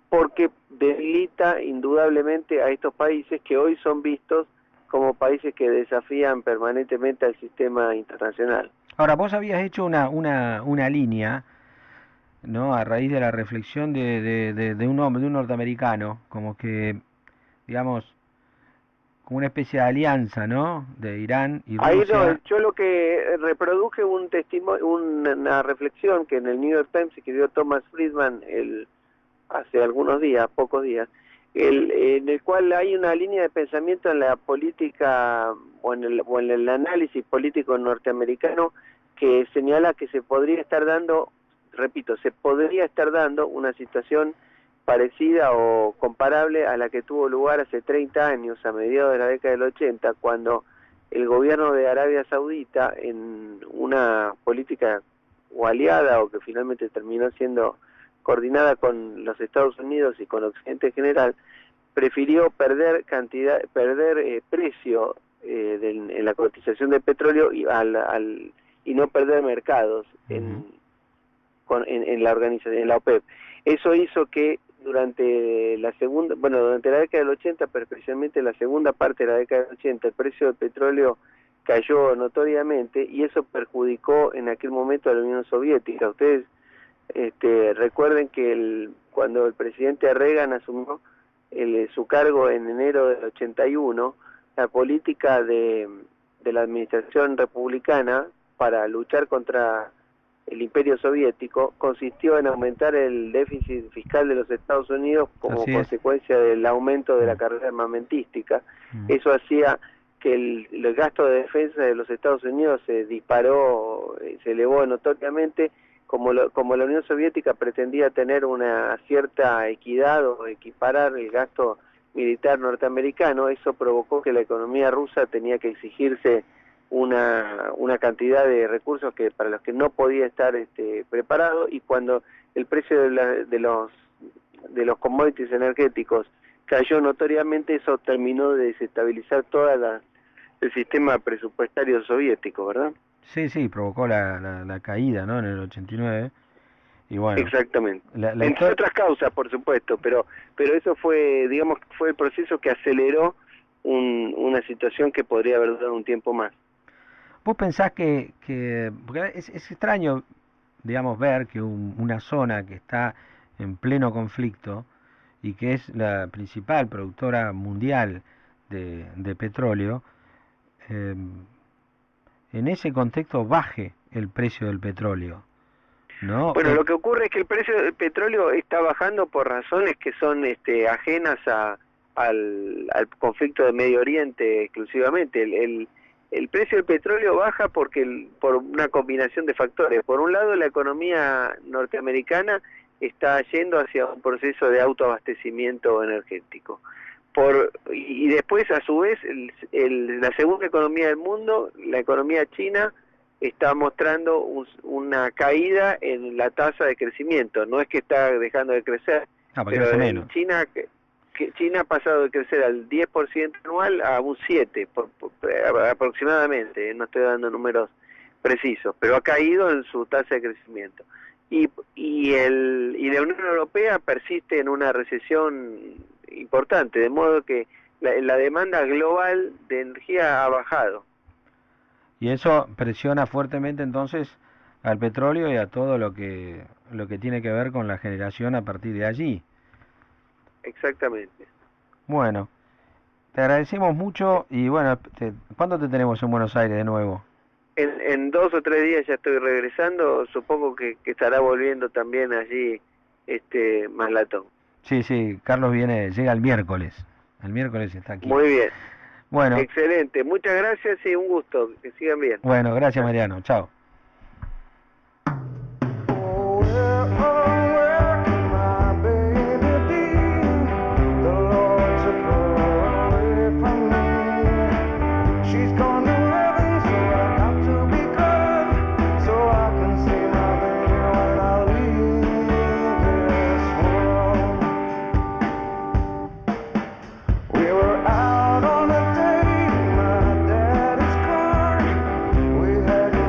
S: porque debilita indudablemente a estos países que hoy son vistos como países que desafían permanentemente al sistema internacional.
F: Ahora, vos habías hecho una línea, ¿no? A raíz de la reflexión de un hombre, de un norteamericano, como que, digamos, como una especie de alianza, ¿no? De Irán y Rusia.
S: Ahí no, yo lo que reproduje un testimonio, una reflexión que en el New York Times escribió Thomas Friedman hace algunos días, pocos días, en el cual hay una línea de pensamiento en la política o en el análisis político norteamericano que señala que se podría estar dando, repito, se podría estar dando una situación parecida o comparable a la que tuvo lugar hace 30 años, a mediados de la década del 80, cuando el gobierno de Arabia Saudita, en una política o aliada o que finalmente terminó siendo coordinada con los Estados Unidos y con Occidente en general, prefirió perder precio en la cotización del petróleo y no perder mercados en la organización, en la OPEP. Eso hizo que durante la década del 80, pero especialmente en la segunda parte de la década del 80, el precio del petróleo cayó notoriamente, y eso perjudicó en aquel momento a la Unión Soviética. Ustedes recuerden que cuando el presidente Reagan asumió su cargo en enero del 81, la política de la administración republicana para luchar contra el imperio soviético consistió en aumentar el déficit fiscal de los Estados Unidos como consecuencia del aumento de la carrera armamentística. Eso hacía que el gasto de defensa de los Estados Unidos se disparó, se elevó notoriamente. Como la Unión Soviética pretendía tener una cierta equidad o equiparar el gasto militar norteamericano, eso provocó que la economía rusa tenía que exigirse una cantidad de recursos para los que no podía estar preparado, y cuando el precio de los commodities energéticos cayó notoriamente, eso terminó de desestabilizar todo el sistema presupuestario soviético, ¿verdad?
F: Sí, provocó la caída, ¿no? En el 89. Y bueno,
S: exactamente. Entre otras causas, por supuesto, pero eso fue, digamos, fue el proceso que aceleró una situación que podría haber durado un tiempo más.
F: ¿Vos pensás que porque es extraño, digamos, ver que una zona que está en pleno conflicto y que es la principal productora mundial de petróleo, en ese contexto baje el precio del petróleo, ¿no?
S: Bueno, lo que ocurre es que el precio del petróleo está bajando por razones que son ajenas al conflicto de Medio Oriente exclusivamente. El precio del petróleo baja porque por una combinación de factores. Por un lado, la economía norteamericana está yendo hacia un proceso de autoabastecimiento energético. Y después, a su vez, la segunda economía del mundo, la economía china, está mostrando una caída en la tasa de crecimiento. No es que está dejando de crecer, pero en China ha pasado de crecer al 10% anual a un 7% aproximadamente. No estoy dando números precisos, pero ha caído en su tasa de crecimiento. Y la Unión Europea persiste en una recesión importante, de modo que la demanda global de energía ha bajado.
F: Y eso presiona fuertemente entonces al petróleo y a todo lo que tiene que ver con la generación a partir de allí.
S: Exactamente.
F: Bueno, te agradecemos mucho y bueno, ¿cuándo te tenemos en Buenos Aires de nuevo?
S: En 2 o 3 días ya estoy regresando, supongo que estará volviendo también allí Maslatón.
F: Sí, Carlos llega el miércoles está aquí.
S: Muy bien.
F: Bueno.
S: Excelente, muchas gracias y un gusto, que sigan bien.
F: Bueno, gracias Mariano, chao.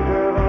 O: Driven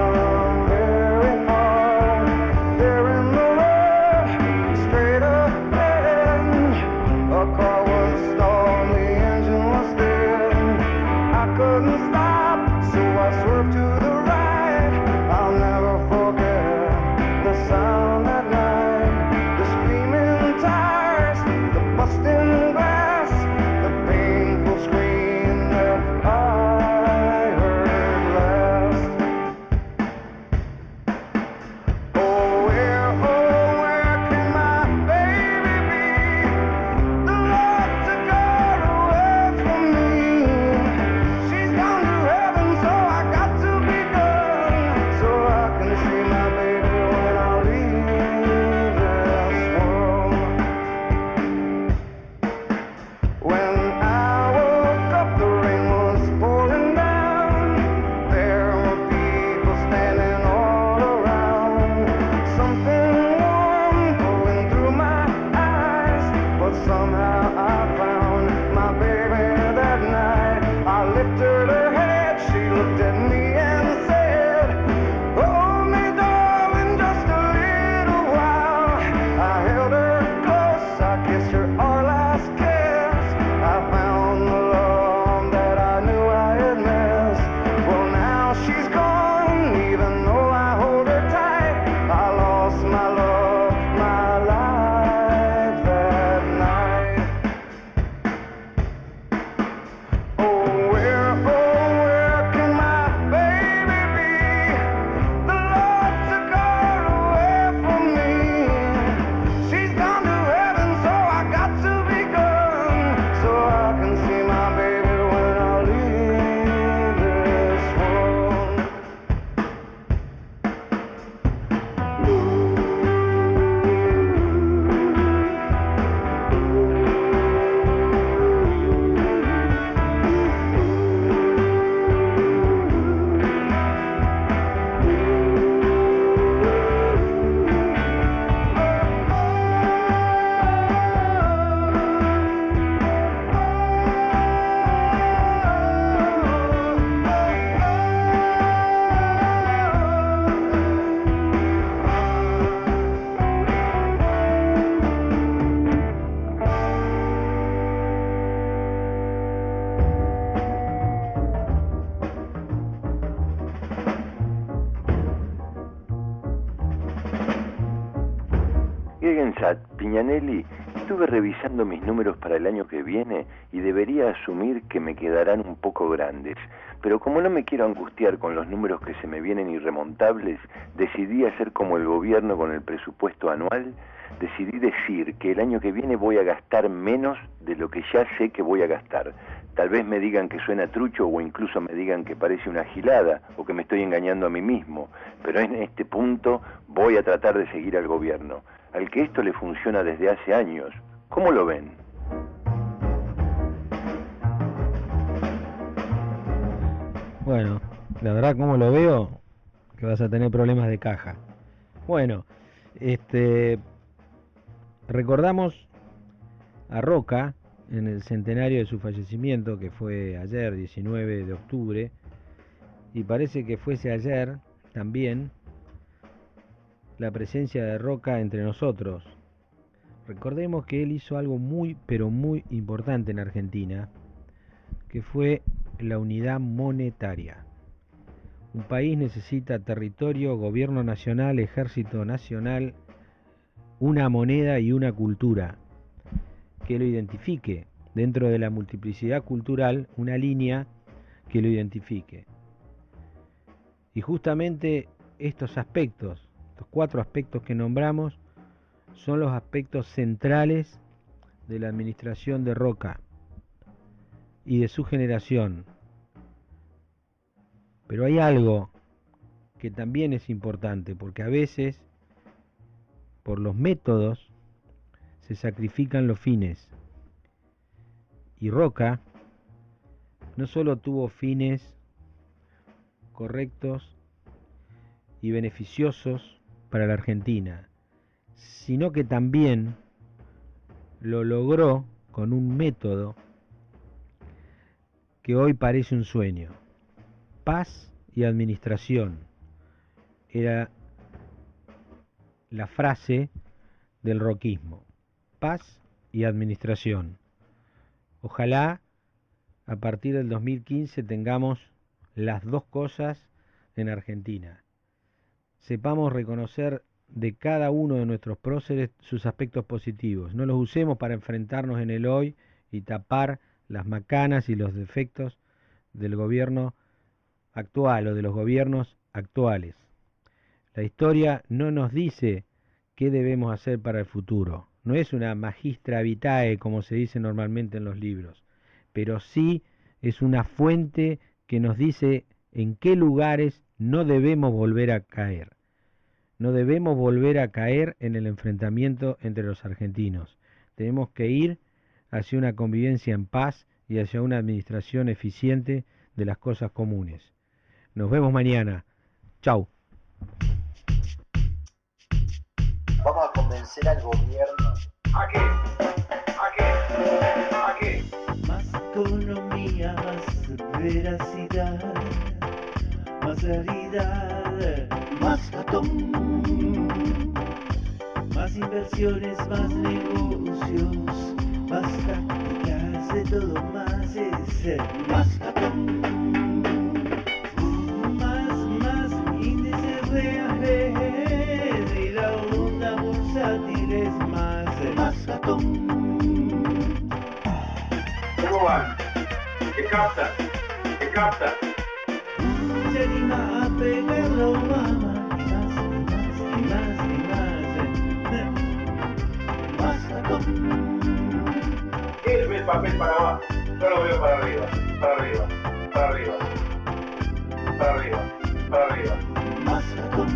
I: Gensat, Piñanelli, estuve revisando mis números para el año que viene y debería asumir que me quedarán un poco grandes. Pero como no me quiero angustiar con los números que se me vienen irremontables, decidí hacer como el gobierno con el presupuesto anual. Decidí decir que el año que viene voy a gastar menos de lo que ya sé que voy a gastar. Tal vez me digan que suena trucho o incluso me digan que parece una gilada o que me estoy engañando a mí mismo, pero en este punto voy a tratar de seguir al gobierno, al que esto le funciona desde hace años. ¿Cómo lo ven?
F: Bueno, la verdad, como lo veo, que vas a tener problemas de caja. Bueno, recordamos a Roca en el centenario de su fallecimiento, que fue ayer, 19 de octubre, y parece que fuese ayer también la presencia de Roca entre nosotros. Recordemos que él hizo algo muy, pero muy importante en Argentina, que fue la unidad monetaria. Un país necesita territorio, gobierno nacional, ejército nacional, una moneda y una cultura que lo identifique dentro de la multiplicidad cultural, una línea que lo identifique. Y justamente estos aspectos, estos 4 aspectos que nombramos, son los aspectos centrales de la administración de Roca y de su generación. Pero hay algo que también es importante, porque a veces, por los métodos, se sacrifican los fines. Y Roca no solo tuvo fines correctos y beneficiosos para la Argentina, sino que también lo logró con un método que hoy parece un sueño. Paz y administración era la frase del roquismo. Paz y administración. Ojalá a partir del 2015 tengamos las dos cosas en Argentina. Sepamos reconocer de cada uno de nuestros próceres sus aspectos positivos. No los usemos para enfrentarnos en el hoy y tapar las macanas y los defectos del gobierno actual o de los gobiernos actuales. La historia no nos dice qué debemos hacer para el futuro. No es una magistra vitae como se dice normalmente en los libros, pero sí es una fuente que nos dice en qué lugares no debemos volver a caer. No debemos volver a caer en el enfrentamiento entre los argentinos. Tenemos que ir hacia una convivencia en paz y hacia una administración eficiente de las cosas comunes. Nos vemos mañana. Chau.
C: Vamos a convencer al gobierno.
D: ¿A qué? ¿A qué? ¿A qué?
E: Más economía, más veracidad, más realidad, más ratón, más inversiones, más negocios, más tácticas, de todo más es ser más ratón. Más índices reales y la onda bursátil es más ratón.
D: ¿Cómo van? ¿Qué capta? ¿Qué capta?
E: Se anima a pegarlo, mamá, y más ratón.
D: ¿Qué es el papel para abajo? Yo lo veo para arriba, para arriba, para arriba, para arriba, para arriba.
E: Más ratón.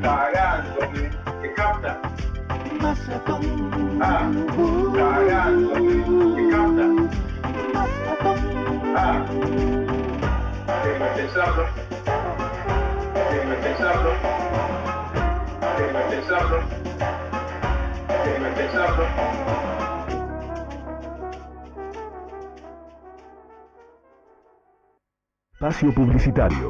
D: Cagándome. ¿Qué capta?
E: Más ratón.
D: Ah, cagándome. ¿Qué capta?
E: Más ratón.
D: Ah, déjame pensarlo. Déjame pensarlo. Déjame pensarlo. Déjame pensarlo.
A: Espacio publicitario.